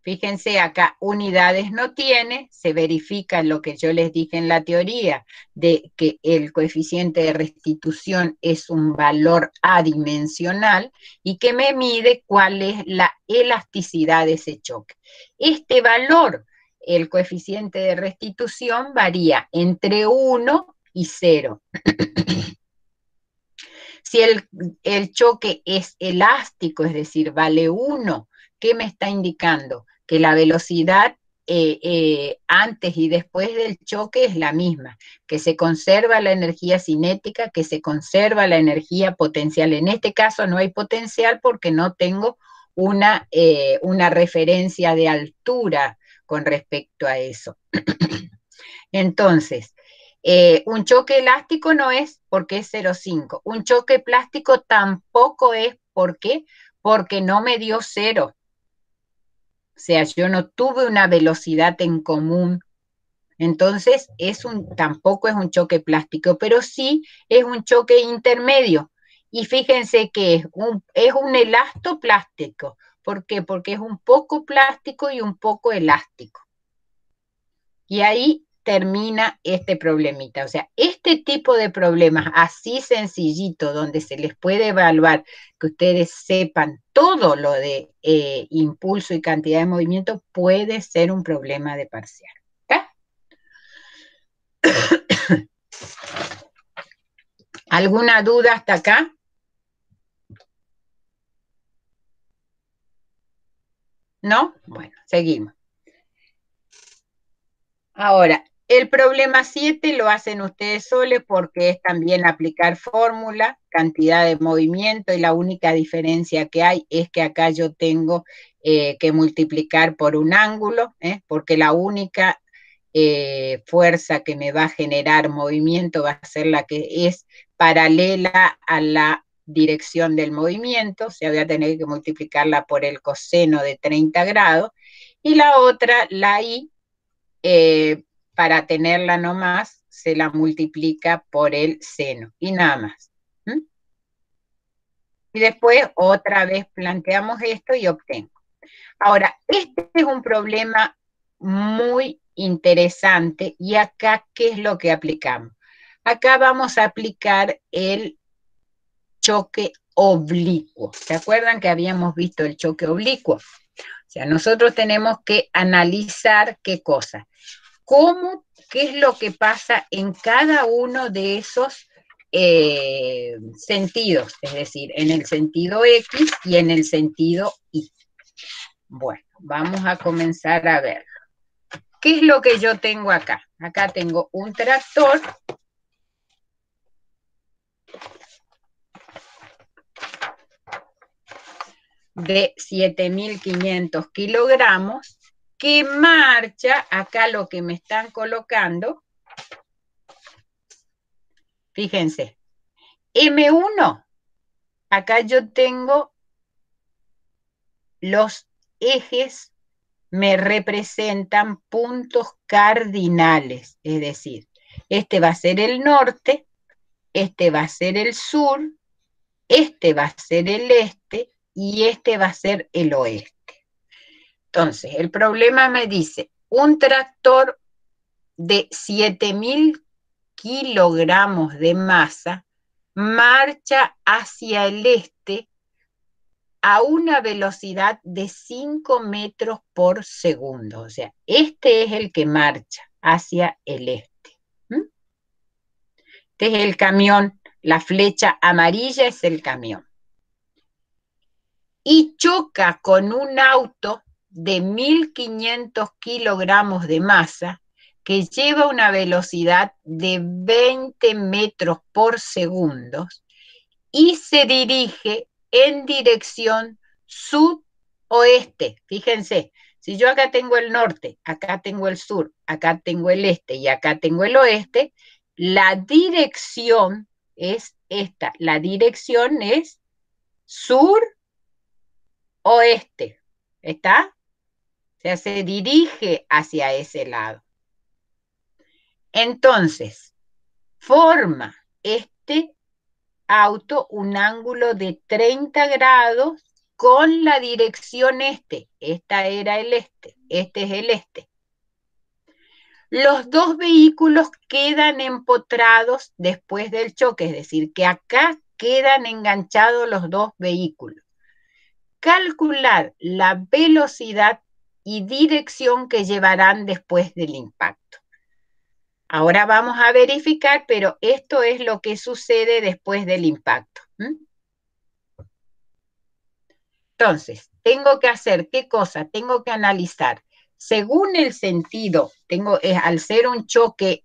Fíjense acá, unidades no tiene, se verifica lo que yo les dije en la teoría, de que el coeficiente de restitución es un valor adimensional y que me mide cuál es la elasticidad de ese choque. Este valor, el coeficiente de restitución, varía entre 1 y 0. Si el choque es elástico, es decir, vale 1, ¿qué me está indicando? Que la velocidad antes y después del choque es la misma, que se conserva la energía cinética, que se conserva la energía potencial. En este caso no hay potencial porque no tengo una referencia de altura con respecto a eso. Entonces, un choque elástico no es porque es 0,5. Un choque plástico tampoco es. ¿Por qué? Porque no me dio 0. O sea, yo no tuve una velocidad en común. Entonces, tampoco es un choque plástico, pero sí es un choque intermedio. Y fíjense que es un elastoplástico. ¿Por qué? Porque es un poco plástico y un poco elástico. Y ahí termina este problemita. O sea, este tipo de problemas así sencillito, donde se les puede evaluar, que ustedes sepan todo lo de impulso y cantidad de movimiento, puede ser un problema de parcial. ¿Está? ¿Alguna duda hasta acá? ¿No? Bueno, seguimos. Ahora, el problema 7 lo hacen ustedes solos porque es también aplicar fórmula, cantidad de movimiento, y la única diferencia que hay es que acá yo tengo que multiplicar por un ángulo, porque la única fuerza que me va a generar movimiento va a ser la que es paralela a la dirección del movimiento, o sea, voy a tener que multiplicarla por el coseno de 30 grados, y la otra, la I, para tenerla nomás, se la multiplica por el seno, y nada más. Y después otra vez planteamos esto y obtengo. Ahora, este es un problema muy interesante, y acá, ¿qué es lo que aplicamos? Acá vamos a aplicar el choque oblicuo. ¿Se acuerdan que habíamos visto el choque oblicuo? O sea, nosotros tenemos que analizar qué cosa. ¿Qué es lo que pasa en cada uno de esos sentidos? Es decir, en el sentido X y en el sentido Y. Bueno, vamos a comenzar a ver. ¿Qué es lo que yo tengo acá? Acá tengo un tractor de 7.500 kilogramos que marcha, acá lo que me están colocando, fíjense, M1, acá yo tengo los ejes, me representan puntos cardinales, es decir, este va a ser el norte, este va a ser el sur, este va a ser el este y este va a ser el oeste. Entonces, el problema me dice, un tractor de 7.000 kilogramos de masa marcha hacia el este a una velocidad de 5 metros por segundo. O sea, este es el que marcha hacia el este. Este es el camión, la flecha amarilla es el camión. Y choca con un auto de 1.500 kilogramos de masa que lleva una velocidad de 20 metros por segundo y se dirige en dirección sudoeste. Fíjense, si yo acá tengo el norte, acá tengo el sur, acá tengo el este y acá tengo el oeste, la dirección es esta. La dirección es sur-oeste. ¿Está? O sea, se dirige hacia ese lado. Entonces, forma este auto un ángulo de 30 grados con la dirección este. Esta era el este, este es el este. Los dos vehículos quedan empotrados después del choque, es decir, que acá quedan enganchados los dos vehículos. Calcular la velocidad y dirección que llevarán después del impacto. Ahora vamos a verificar, pero esto es lo que sucede después del impacto. Entonces, tengo que hacer, ¿qué cosa? Tengo que analizar, según el sentido, al ser un choque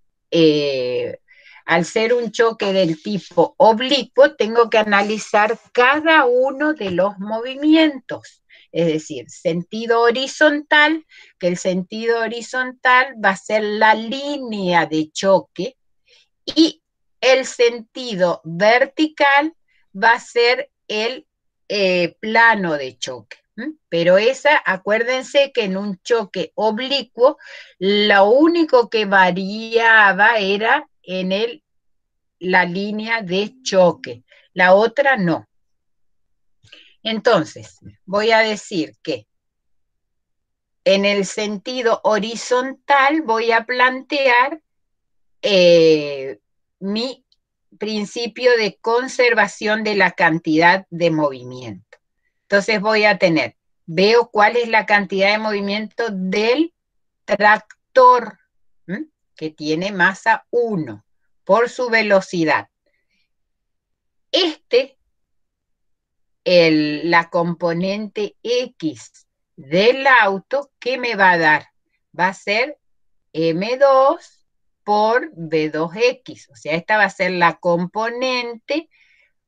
del tipo oblicuo, tengo que analizar cada uno de los movimientos. Es decir, sentido horizontal, que el sentido horizontal va a ser la línea de choque y el sentido vertical va a ser el plano de choque. Pero acuérdense que en un choque oblicuo, lo único que variaba era en la línea de choque, la otra no. Entonces, voy a decir que en el sentido horizontal voy a plantear mi principio de conservación de la cantidad de movimiento. Entonces voy a veo cuál es la cantidad de movimiento del tractor, que tiene masa 1, por su velocidad. La componente X del auto, ¿qué me va a dar? Va a ser M2 por B2X, o sea, esta va a ser la componente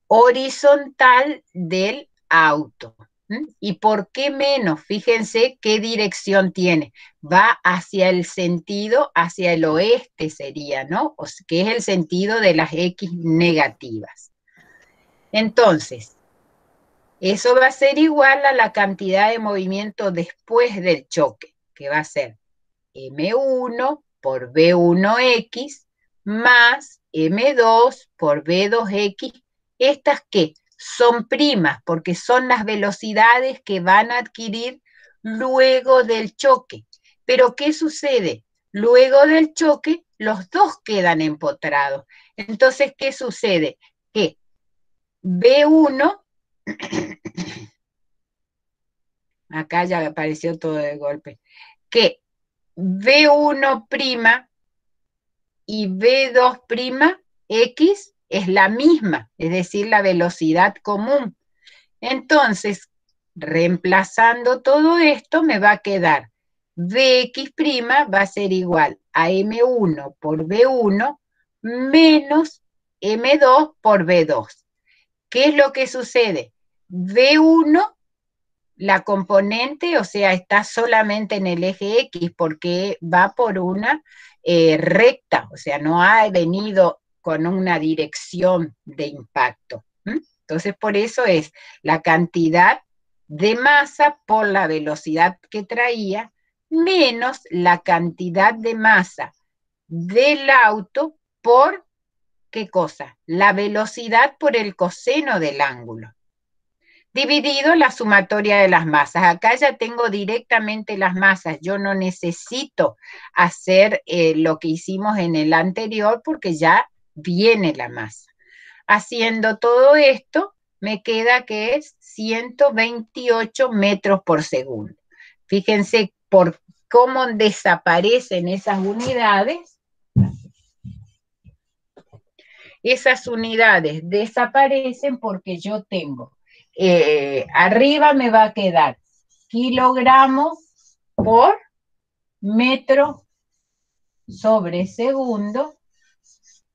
horizontal del auto. ¿Y por qué menos? Fíjense qué dirección tiene. Va hacia el sentido, hacia el oeste sería, ¿no? O sea, que es el sentido de las X negativas. Entonces, eso va a ser igual a la cantidad de movimiento después del choque, que va a ser M1 por B1X más M2 por B2X. ¿Estas qué? Son primas, porque son las velocidades que van a adquirir luego del choque. Pero ¿qué sucede? Luego del choque, los dos quedan empotrados. Entonces, ¿qué sucede? Que B1, acá ya apareció todo de golpe, que B1' y B2'X es la misma, es decir, la velocidad común. Entonces, reemplazando todo esto me va a quedar Vx' va a ser igual a M1 por B1 menos M2 por B2. ¿Qué es lo que sucede? B1, la componente, o sea, está solamente en el eje X porque va por una recta, o sea, no ha venido con una dirección de impacto. Entonces, por eso es la cantidad de masa por la velocidad que traía, menos la cantidad de masa del auto por, ¿qué cosa? La velocidad por el coseno del ángulo, dividido la sumatoria de las masas. Acá ya tengo directamente las masas, yo no necesito hacer lo que hicimos en el anterior porque ya viene la masa. Haciendo todo esto, me queda que es 128 metros por segundo. Fíjense por cómo desaparecen esas unidades. Esas unidades desaparecen porque yo tengo, arriba me va a quedar kilogramos por metro sobre segundo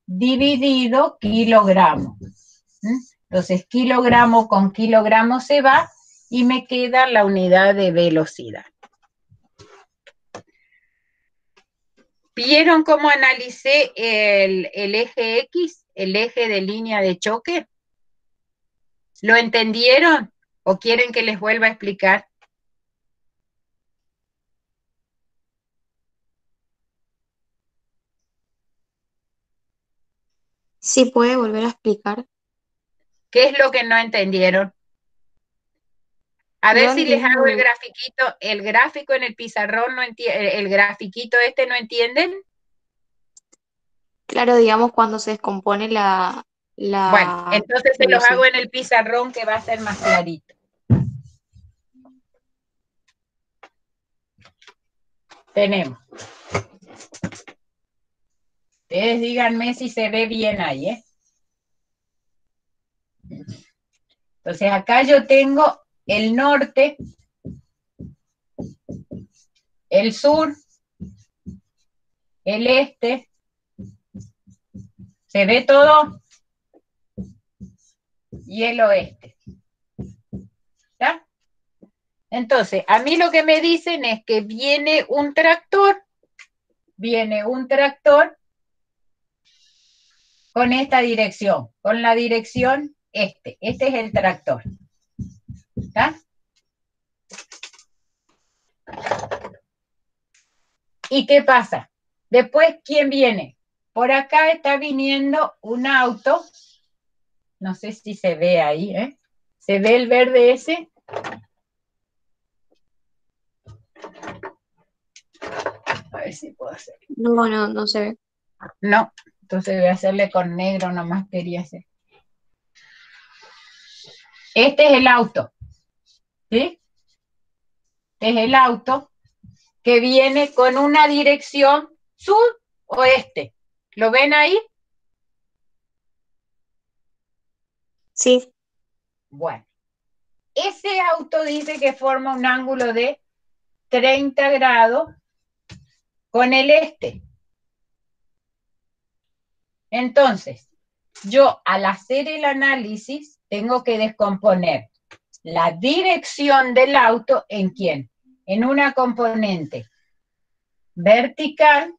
dividido kilogramo. Entonces, kilogramo con kilogramo se va y me queda la unidad de velocidad. ¿Vieron cómo analicé el eje X, el eje de línea de choque? ¿Lo entendieron o quieren que les vuelva a explicar? ¿Sí puede volver a explicar? ¿Qué es lo que no entendieron? A ver No si les hago el entiendo. grafiquito, el gráfico en el pizarrón, no el grafiquito este, ¿no entienden? Claro, digamos cuando se descompone Bueno, la entonces se los velocidad. hago en el pizarrón que va a ser más clarito. Tenemos. Ustedes díganme si se ve bien ahí, ¿eh? Entonces acá yo tengo el norte, el sur, el este. ¿Se ve todo? Y el oeste. ¿Está? Entonces, a mí lo que me dicen es que viene un tractor con esta dirección, con la dirección este es el tractor. ¿Está? ¿Y qué pasa? Después, ¿quién viene? Por acá está viniendo un auto, no sé si se ve ahí, ¿eh? ¿Se ve el verde ese? A ver si puedo hacer. No se ve. No, entonces voy a hacerle con negro, nomás quería hacer. Este es el auto, ¿sí? Este es el auto que viene con una dirección sur-oeste. ¿Lo ven ahí? Sí, Bueno, ese auto dice que forma un ángulo de 30 grados con el este. Entonces, yo al hacer el análisis tengo que descomponer la dirección del auto ¿en quién? En una componente vertical,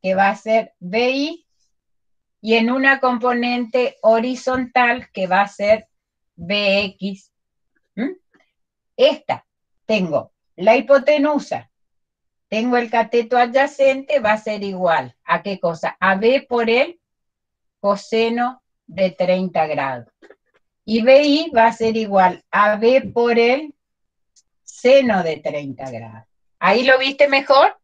que va a ser BI, y en una componente horizontal, que va a ser BX. Esta, tengo la hipotenusa, tengo el cateto adyacente, va a ser igual ¿a qué cosa? A B por el coseno de 30 grados. Y BI va a ser igual a B por el seno de 30 grados. ¿Ahí lo viste mejor?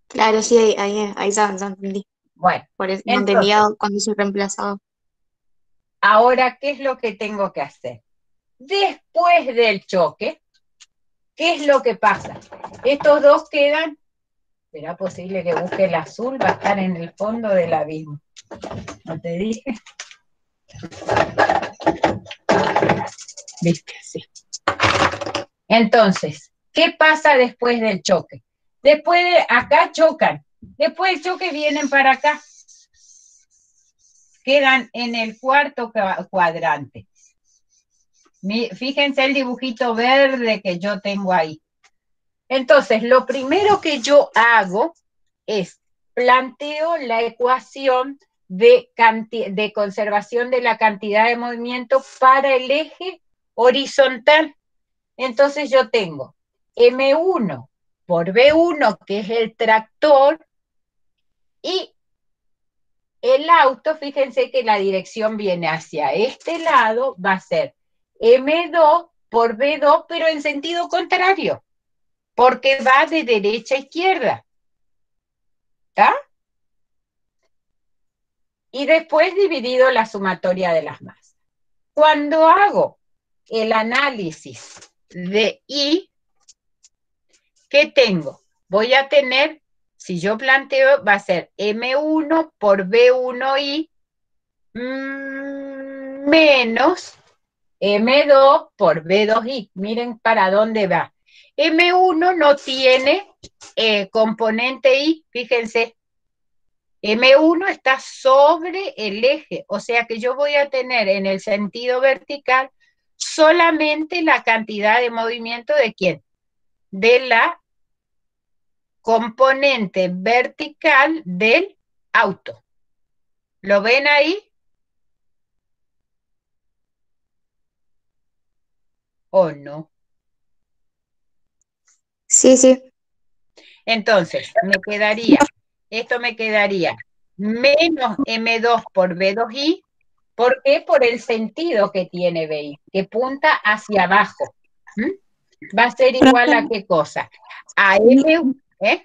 claro, sí, ahí ya entendí. Bueno, Por eso no entendía entonces, cuando se reemplazaba. ahora, ¿qué es lo que tengo que hacer? Después del choque, ¿qué es lo que pasa? Estos dos quedan, ¿será posible que busque el azul? Va a estar en el fondo del abismo. ¿No te dije? ¿Viste? Sí. Entonces, ¿qué pasa después del choque? Después de acá chocan. Después del choque vienen para acá. Quedan en el cuarto cuadrante. Fíjense el dibujito verde que yo tengo ahí. Entonces, lo primero que yo hago es planteo la ecuación de conservación de la cantidad de movimiento para el eje horizontal. Entonces yo tengo M1 por B1, que es el tractor, y el auto, fíjense que la dirección viene hacia este lado, va a ser M2 por B2, pero en sentido contrario, porque va de derecha a izquierda. ¿Está? Y después dividido la sumatoria de las masas. Cuando hago el análisis de I, ¿qué tengo? Voy a tener, si yo planteo, va a ser M1 por B1I menos M2 por B2I. Miren para dónde va. M1 no tiene componente I, fíjense. M1 está sobre el eje, o sea que yo voy a tener en el sentido vertical solamente la cantidad de movimiento de ¿quién? De la componente vertical del auto. ¿Lo ven ahí? ¿O no? Sí, sí. Entonces, esto me quedaría menos M2 por B2I. ¿Por qué? Por el sentido que tiene BI, que punta hacia abajo. Va a ser igual a qué cosa? A M, ¿eh?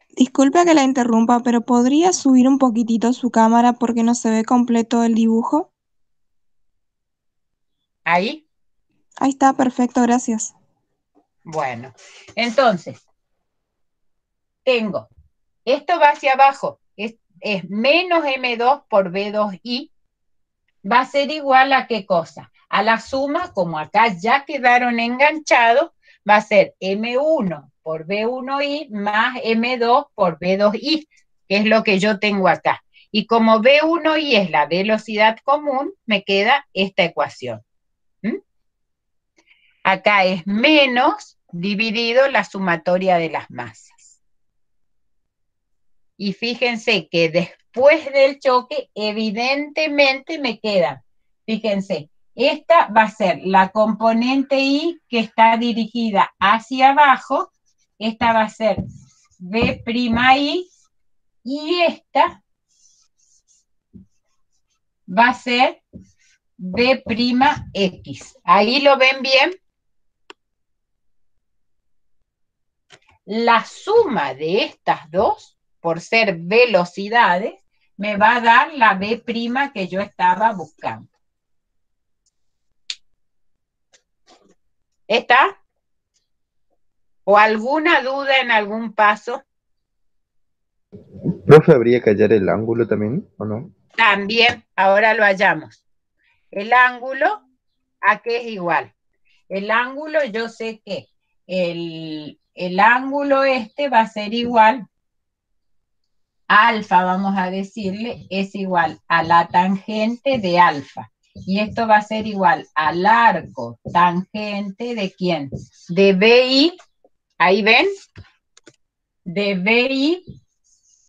Disculpe que la interrumpa, pero ¿podría subir un poquitito su cámara porque no se ve completo el dibujo? Ahí. Ahí está, perfecto, gracias. Bueno, entonces, tengo, esto va hacia abajo, es menos M2 por B2I, va a ser igual a qué cosa? A la suma, como acá ya quedaron enganchados, va a ser M1 por B1I más M2 por B2I, que es lo que yo tengo acá. Y como B1I es la velocidad común, me queda esta ecuación. Acá es menos dividido la sumatoria de las masas. Y fíjense que después del choque, evidentemente me queda, fíjense, esta va a ser la componente I que está dirigida hacia abajo, esta va a ser B'I, y esta va a ser B'X. ¿Ahí lo ven bien? La suma de estas dos, por ser velocidades, me va a dar la B' que yo estaba buscando. ¿Está? ¿O alguna duda en algún paso? ¿Profe, habría que hallar el ángulo también, o no? También, ahora lo hallamos. El ángulo, ¿a qué es igual? El ángulo, yo sé que el ángulo este va a ser igual, alfa, vamos a decirle, es igual a la tangente de alfa. Y esto va a ser igual al arco tangente de ¿quién? De BI, ahí ven, de BI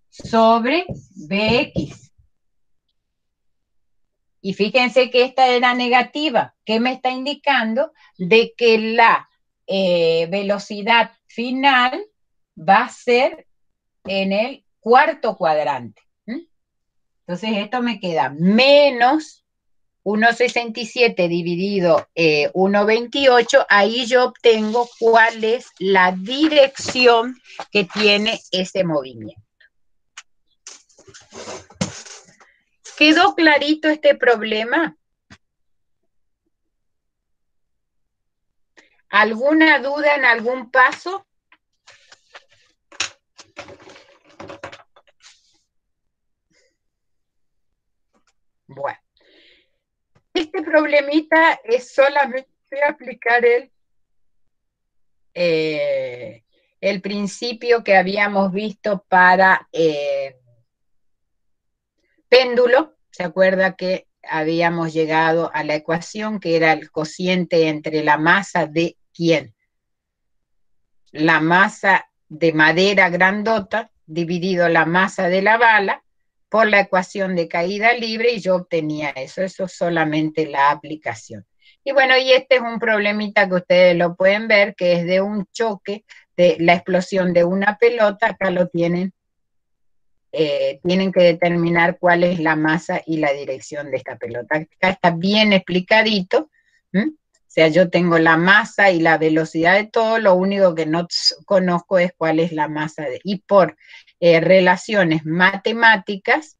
sobre BX. Y fíjense que esta era negativa. ¿Qué me está indicando? De que la velocidad final va a ser en el cuarto cuadrante. Entonces esto me queda menos 1,67 dividido 1,28. Ahí yo obtengo cuál es la dirección que tiene ese movimiento. ¿Quedó clarito este problema? ¿Alguna duda en algún paso? Bueno, este problemita es solamente voy a aplicar el principio que habíamos visto para péndulo. ¿Se acuerda que habíamos llegado a la ecuación que era el cociente entre la masa de ¿quién? La masa de madera grandota dividido la masa de la bala por la ecuación de caída libre, y yo obtenía eso. Eso es solamente la aplicación. Y bueno, y este es un problemita que ustedes lo pueden ver, que es de un choque, de la explosión de una pelota. Acá lo tienen. Tienen que determinar cuál es la masa y la dirección de esta pelota. Acá está bien explicadito. O sea, yo tengo la masa y la velocidad de todo, lo único que no conozco es cuál es la masa y por relaciones matemáticas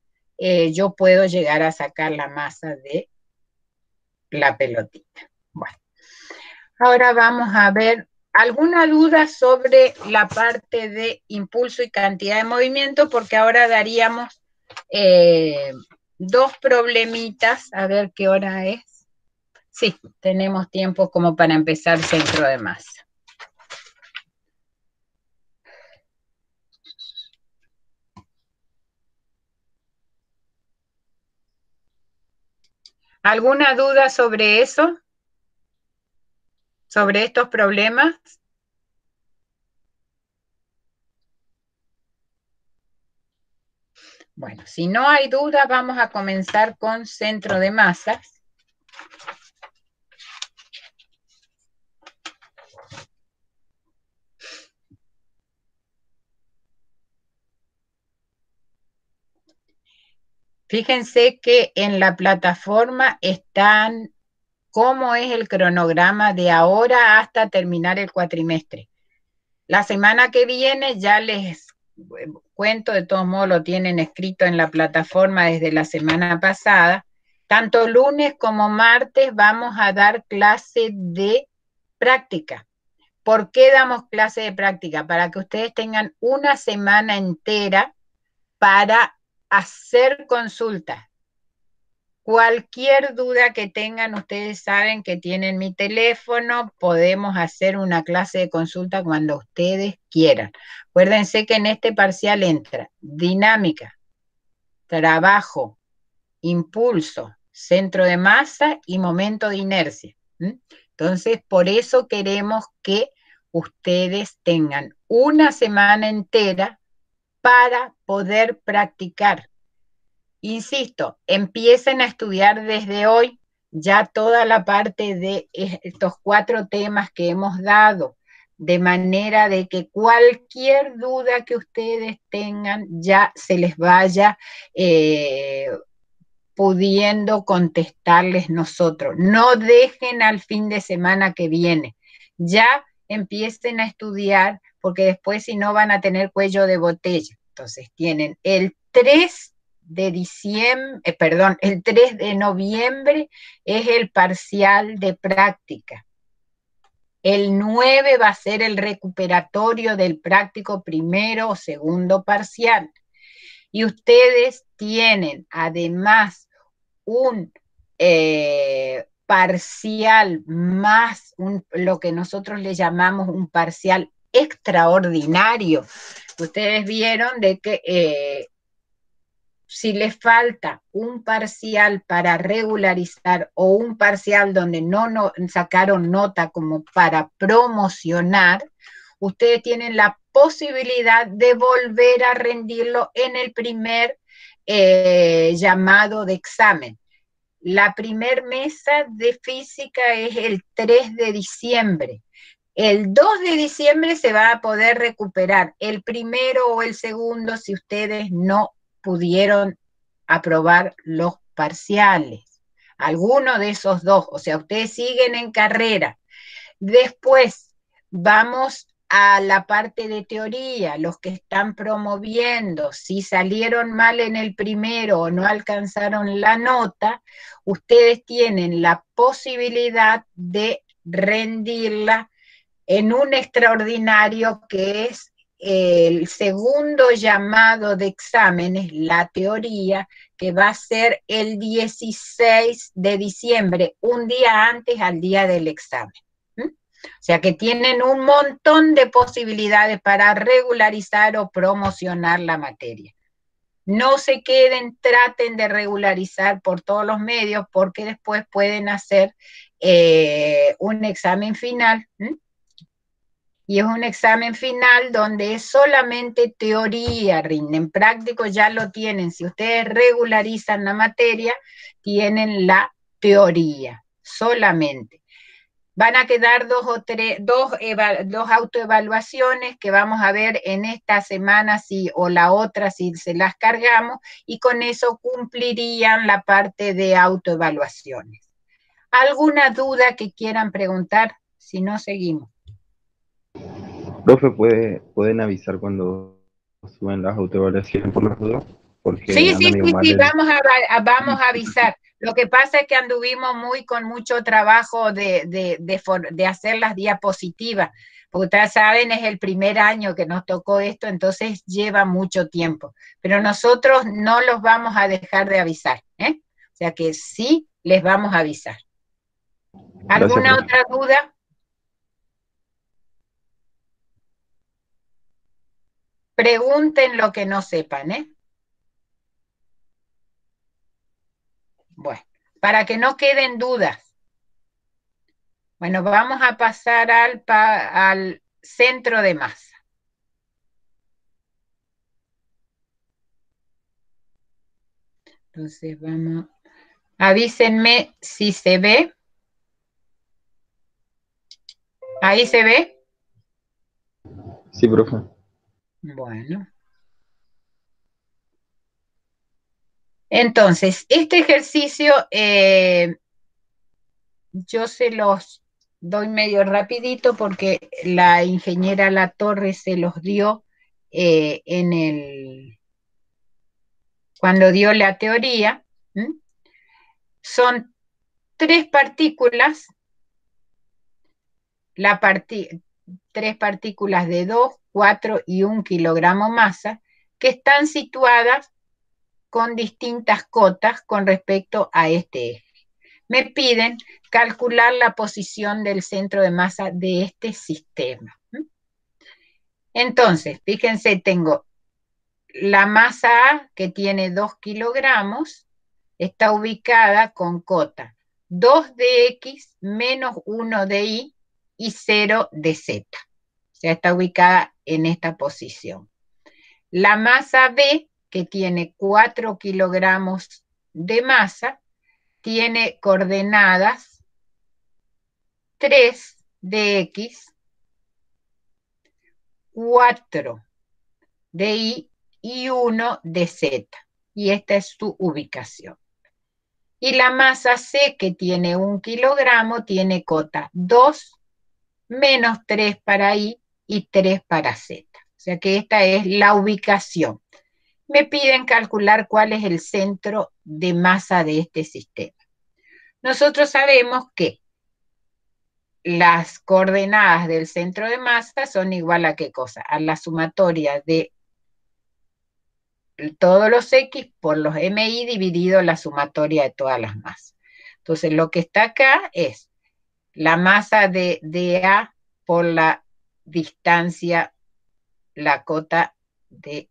yo puedo llegar a sacar la masa de la pelotita. Bueno, ahora vamos a ver alguna duda sobre la parte de impulso y cantidad de movimiento, porque ahora daríamos dos problemitas. A ver qué hora es. Sí, tenemos tiempo como para empezar centro de masa. ¿Alguna duda sobre eso? ¿Sobre estos problemas? Bueno, si no hay duda, vamos a comenzar con centro de masas. Fíjense que en la plataforma están cómo es el cronograma de ahora hasta terminar el cuatrimestre. La semana que viene ya les cuento, de todos modos lo tienen escrito en la plataforma desde la semana pasada. Tanto lunes como martes vamos a dar clase de práctica. ¿Por qué damos clase de práctica? Para que ustedes tengan una semana entera para hacer consultas. Cualquier duda que tengan, ustedes saben que tienen mi teléfono, podemos hacer una clase de consulta cuando ustedes quieran. Acuérdense que en este parcial entra dinámica, trabajo, impulso, centro de masa y momento de inercia. Entonces, por eso queremos que ustedes tengan una semana entera para poder practicar. Insisto, empiecen a estudiar desde hoy ya toda la parte de estos 4 temas que hemos dado, de manera de que cualquier duda que ustedes tengan ya se les vaya pudiendo contestarles nosotros. No dejen al fin de semana que viene, ya empiecen a estudiar, porque después si no van a tener cuello de botella. Entonces tienen el 3 de diciembre, el 3 de noviembre es el parcial de práctica. El 9 va a ser el recuperatorio del práctico primero o segundo parcial. Y ustedes tienen además un parcial más, lo que nosotros le llamamos un parcial extraordinario. Ustedes vieron de que si les falta un parcial para regularizar o un parcial donde no sacaron nota como para promocionar, ustedes tienen la posibilidad de volver a rendirlo en el primer llamado de examen. La primer mesa de física es el 3 de diciembre. El 2 de diciembre se va a poder recuperar el primero o el segundo si ustedes no pudieron aprobar los parciales. Alguno de esos dos, o sea, ustedes siguen en carrera. Después vamos a la parte de teoría, los que están promoviendo, si salieron mal en el primero o no alcanzaron la nota, ustedes tienen la posibilidad de rendirla en un extraordinario que es el segundo llamado de exámenes, la teoría, que va a ser el 16 de diciembre, un día antes al día del examen. O sea que tienen un montón de posibilidades para regularizar o promocionar la materia. No se queden, traten de regularizar por todos los medios, porque después pueden hacer un examen final. Y es un examen final donde es solamente teoría, rinden práctico, ya lo tienen. Si ustedes regularizan la materia, tienen la teoría solamente. Van a quedar dos autoevaluaciones que vamos a ver en esta semana o la otra si se las cargamos, y con eso cumplirían la parte de autoevaluaciones. ¿Alguna duda que quieran preguntar? Si no, seguimos. Profe, ¿pueden avisar cuando suben las autoevaluaciones por las dudas? Porque Sí, anda medio mal el... vamos a avisar. Lo que pasa es que anduvimos con mucho trabajo de hacer las diapositivas, porque ustedes saben, es el primer año que nos tocó esto, entonces lleva mucho tiempo. Pero nosotros no los vamos a dejar de avisar, ¿eh? O sea que sí les vamos a avisar. Gracias, ¿Alguna profe. otra duda? Pregunten lo que no sepan, ¿eh? Bueno, para que no queden dudas. Bueno, vamos a pasar al centro de masa. Entonces vamos, avísenme si se ve. ¿Ahí se ve? Sí, profe. Bueno. Entonces, este ejercicio yo se los doy medio rapidito porque la ingeniera Latorre se los dio cuando dio la teoría. Son 3 partículas, tres partículas de 2, 4 y 1 kilogramo masa, que están situadas con distintas cotas con respecto a este eje. Me piden calcular la posición del centro de masa de este sistema. Entonces, fíjense, tengo la masa A, que tiene 2 kilogramos, está ubicada con cota 2 de X menos 1 de Y y 0 de Z. O sea, está ubicada en esta posición. La masa B, que tiene 4 kilogramos de masa, tiene coordenadas 3 de X, 4 de Y y 1 de Z. Y esta es su ubicación. Y la masa C, que tiene 1 kilogramo, tiene cota 2 menos 3 para Y y 3 para Z. O sea que esta es la ubicación. Me piden calcular cuál es el centro de masa de este sistema. Nosotros sabemos que las coordenadas del centro de masa son igual a ¿qué cosa? A la sumatoria de todos los X por los MI dividido la sumatoria de todas las masas. Entonces lo que está acá es la masa de A por la distancia, la cota de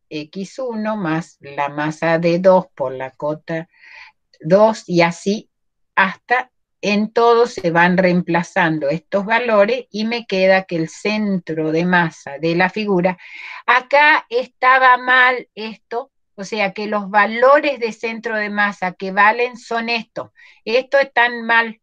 X1 más la masa de 2 por la cota 2 y así hasta en todo se van reemplazando estos valores y me queda que el centro de masa de la figura, acá estaba mal esto, o sea que los valores de centro de masa que valen son estos están mal.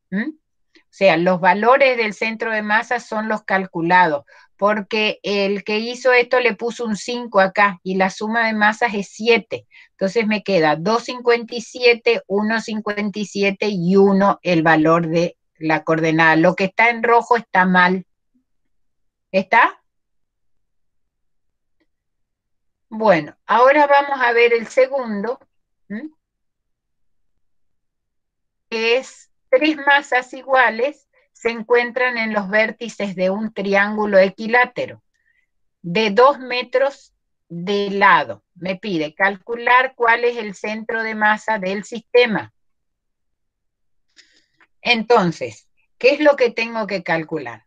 O sea, los valores del centro de masa son los calculados, porque el que hizo esto le puso un 5 acá y la suma de masas es 7. Entonces me queda 2,57, 1,57 y 1 el valor de la coordenada. Lo que está en rojo está mal. ¿Está? Bueno, ahora vamos a ver el segundo, que es 3 masas iguales se encuentran en los vértices de un triángulo equilátero. de 2 metros de lado. Me pide calcular cuál es el centro de masa del sistema. Entonces, ¿qué es lo que tengo que calcular?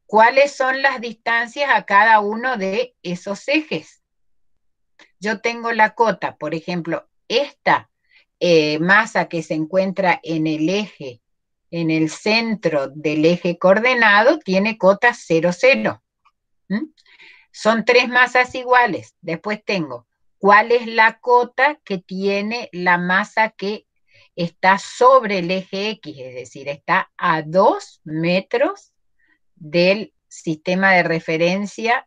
¿Cuáles son las distancias a cada uno de esos ejes? Yo tengo la cota, por ejemplo, esta masa que se encuentra en el eje, en el centro del eje coordenado, tiene cota 0, 0. Son 3 masas iguales. Después tengo, ¿cuál es la cota que tiene la masa que está sobre el eje X? Es decir, está a 2 metros del sistema de referencia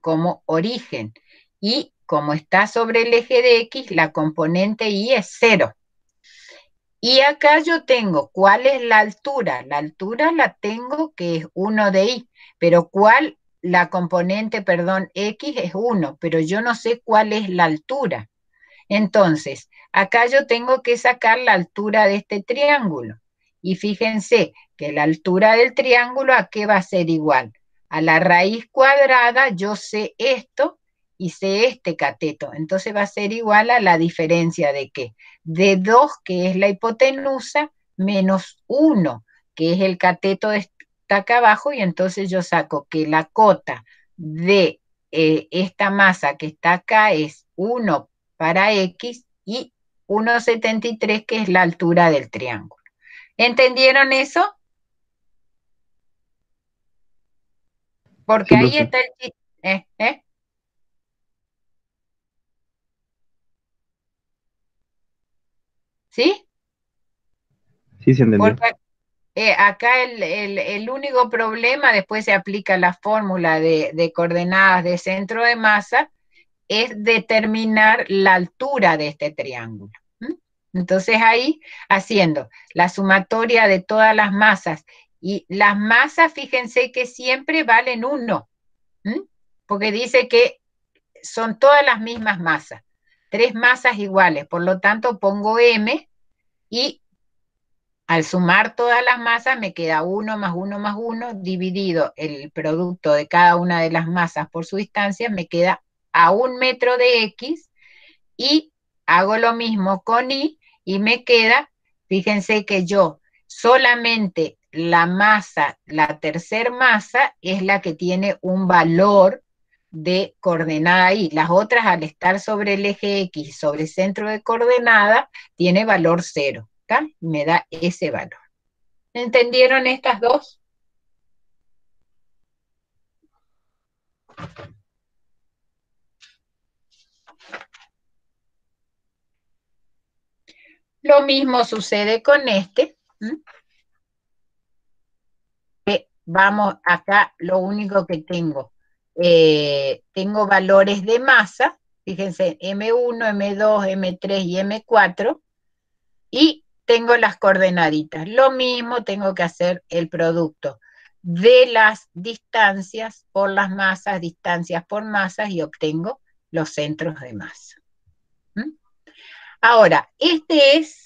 como origen. Y como está sobre el eje de X, la componente Y es 0. Y acá yo tengo, ¿cuál es la altura? La altura la tengo que es 1 de Y, pero ¿cuál? La componente, perdón, X es 1, pero yo no sé cuál es la altura. Entonces, acá yo tengo que sacar la altura de este triángulo. Y fíjense que la altura del triángulo, ¿a qué va a ser igual? A la raíz cuadrada, yo sé esto y sé este cateto. Entonces va a ser igual a la diferencia de ¿qué? De 2, que es la hipotenusa, menos 1, que es el cateto de está acá abajo, y entonces yo saco que la cota de esta masa que está acá es 1 para X y 1,73, que es la altura del triángulo. ¿Entendieron eso? Porque Sí, ahí profe. está el... ¿Sí? Sí, se entendió. Porque acá el único problema, después se aplica la fórmula de coordenadas de centro de masa, es determinar la altura de este triángulo. Entonces ahí, haciendo la sumatoria de todas las masas, y las masas, fíjense que siempre valen 1, porque dice que son todas las mismas masas, 3 masas iguales, por lo tanto pongo M, y al sumar todas las masas me queda 1 más 1 más 1, dividido el producto de cada una de las masas por su distancia, me queda a 1 metro de X, y hago lo mismo con Y, y me queda, fíjense que yo solamente la masa, la tercer masa, es la que tiene un valor de coordenada Y. Las otras, al estar sobre el eje X, sobre centro de coordenada, tiene valor 0, ¿está? Me da ese valor. ¿Entendieron estas dos? Lo mismo sucede con este. Vamos, acá lo único que tengo, tengo valores de masa, fíjense, M1, M2, M3 y M4, y tengo las coordenaditas. Lo mismo tengo que hacer el producto de las distancias por las masas, distancias por masas, y obtengo los centros de masa. Ahora, este es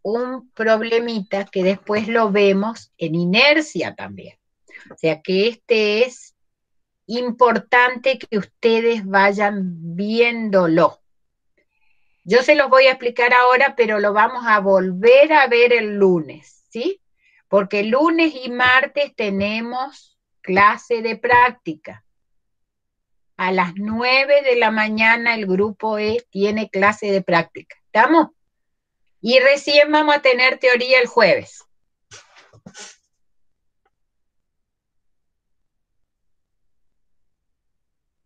un problemita que después lo vemos en inercia también. O sea que este es importante que ustedes vayan viéndolo. Yo se los voy a explicar ahora, pero lo vamos a volver a ver el lunes, ¿sí? Porque lunes y martes tenemos clase de práctica. A las 9 de la mañana el grupo E tiene clase de práctica. ¿Estamos? Y recién vamos a tener teoría el jueves.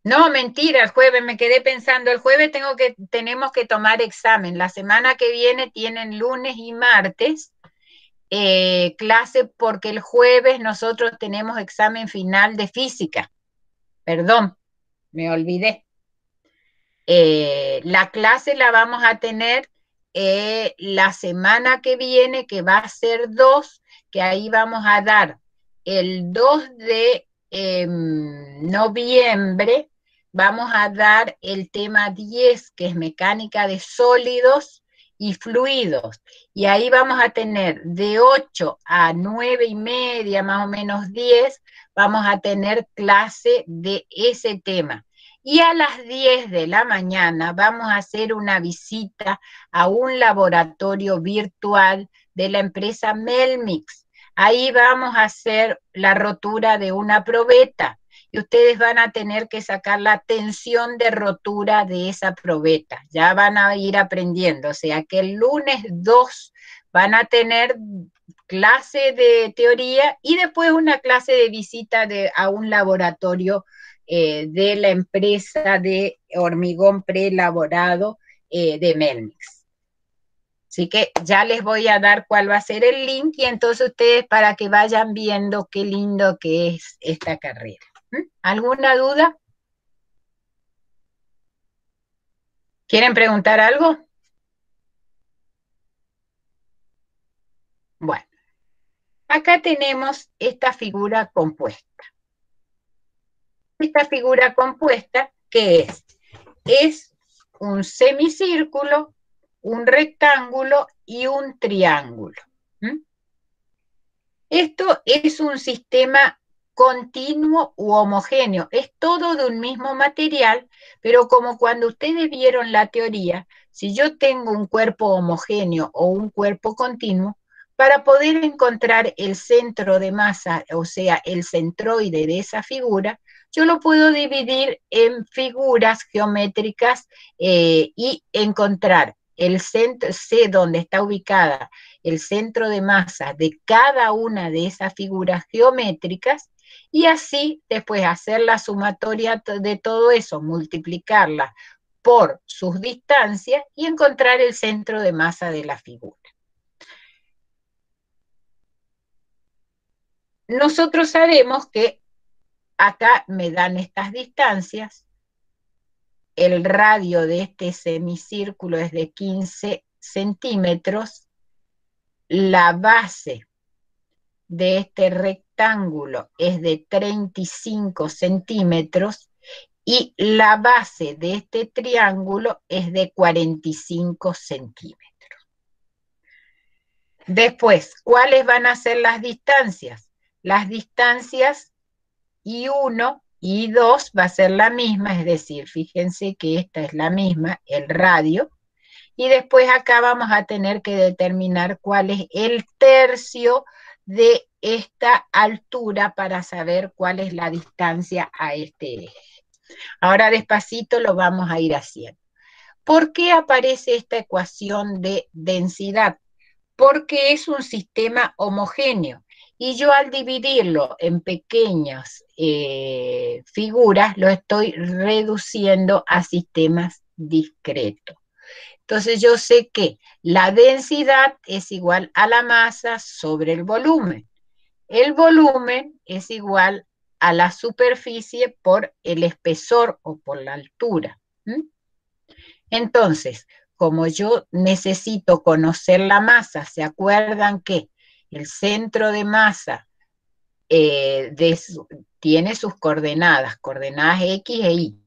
No, mentira, el jueves me quedé pensando, el jueves tenemos que tomar examen. La semana que viene tienen lunes y martes clase, porque el jueves nosotros tenemos examen final de física. Perdón, me olvidé. La clase la vamos a tener la semana que viene, que va a ser 2, que ahí vamos a dar el 2 de noviembre, vamos a dar el tema 10, que es mecánica de sólidos, y fluidos. Y ahí vamos a tener de 8 a 9:30, más o menos 10, vamos a tener clase de ese tema. Y a las 10 de la mañana vamos a hacer una visita a un laboratorio virtual de la empresa Melmix. Ahí vamos a hacer la rotura de una probeta y ustedes van a tener que sacar la tensión de rotura de esa probeta. Ya van a ir aprendiendo, o sea que el lunes 2 van a tener clase de teoría y después una clase de visita a un laboratorio de la empresa de hormigón preelaborado de Melmix. Así que ya les voy a dar cuál va a ser el link y entonces ustedes para que vayan viendo qué lindo que es esta carrera. ¿Alguna duda? ¿Quieren preguntar algo? Bueno, acá tenemos esta figura compuesta. Esta figura compuesta, ¿qué es? Es un semicírculo, un rectángulo y un triángulo. Esto es un sistema continuo u homogéneo, es todo de un mismo material, pero como cuando ustedes vieron la teoría, si yo tengo un cuerpo homogéneo o un cuerpo continuo, para poder encontrar el centro de masa, o sea, el centroide de esa figura, yo lo puedo dividir en figuras geométricas y encontrar el centro, sé dónde está ubicada el centro de masa de cada una de esas figuras geométricas y así después hacer la sumatoria de todo eso, multiplicarla por sus distancias y encontrar el centro de masa de la figura. Nosotros sabemos que acá me dan estas distancias, el radio de este semicírculo es de 15 centímetros, la base de este rectángulo es de 35 centímetros y la base de este triángulo es de 45 centímetros. Después, ¿cuáles van a ser las distancias? Las distancias I1 y I2 va a ser la misma, es decir, fíjense que esta es la misma, el radio, y después acá vamos a tener que determinar cuál es el tercio de esta altura para saber cuál es la distancia a este eje. Ahora despacito lo vamos a ir haciendo. ¿Por qué aparece esta ecuación de densidad? Porque es un sistema homogéneo y yo al dividirlo en pequeñas figuras lo estoy reduciendo a sistemas discretos. Entonces yo sé que la densidad es igual a la masa sobre el volumen. El volumen es igual a la superficie por el espesor o por la altura. Entonces, como yo necesito conocer la masa, ¿se acuerdan que el centro de masa tiene sus coordenadas X e Y?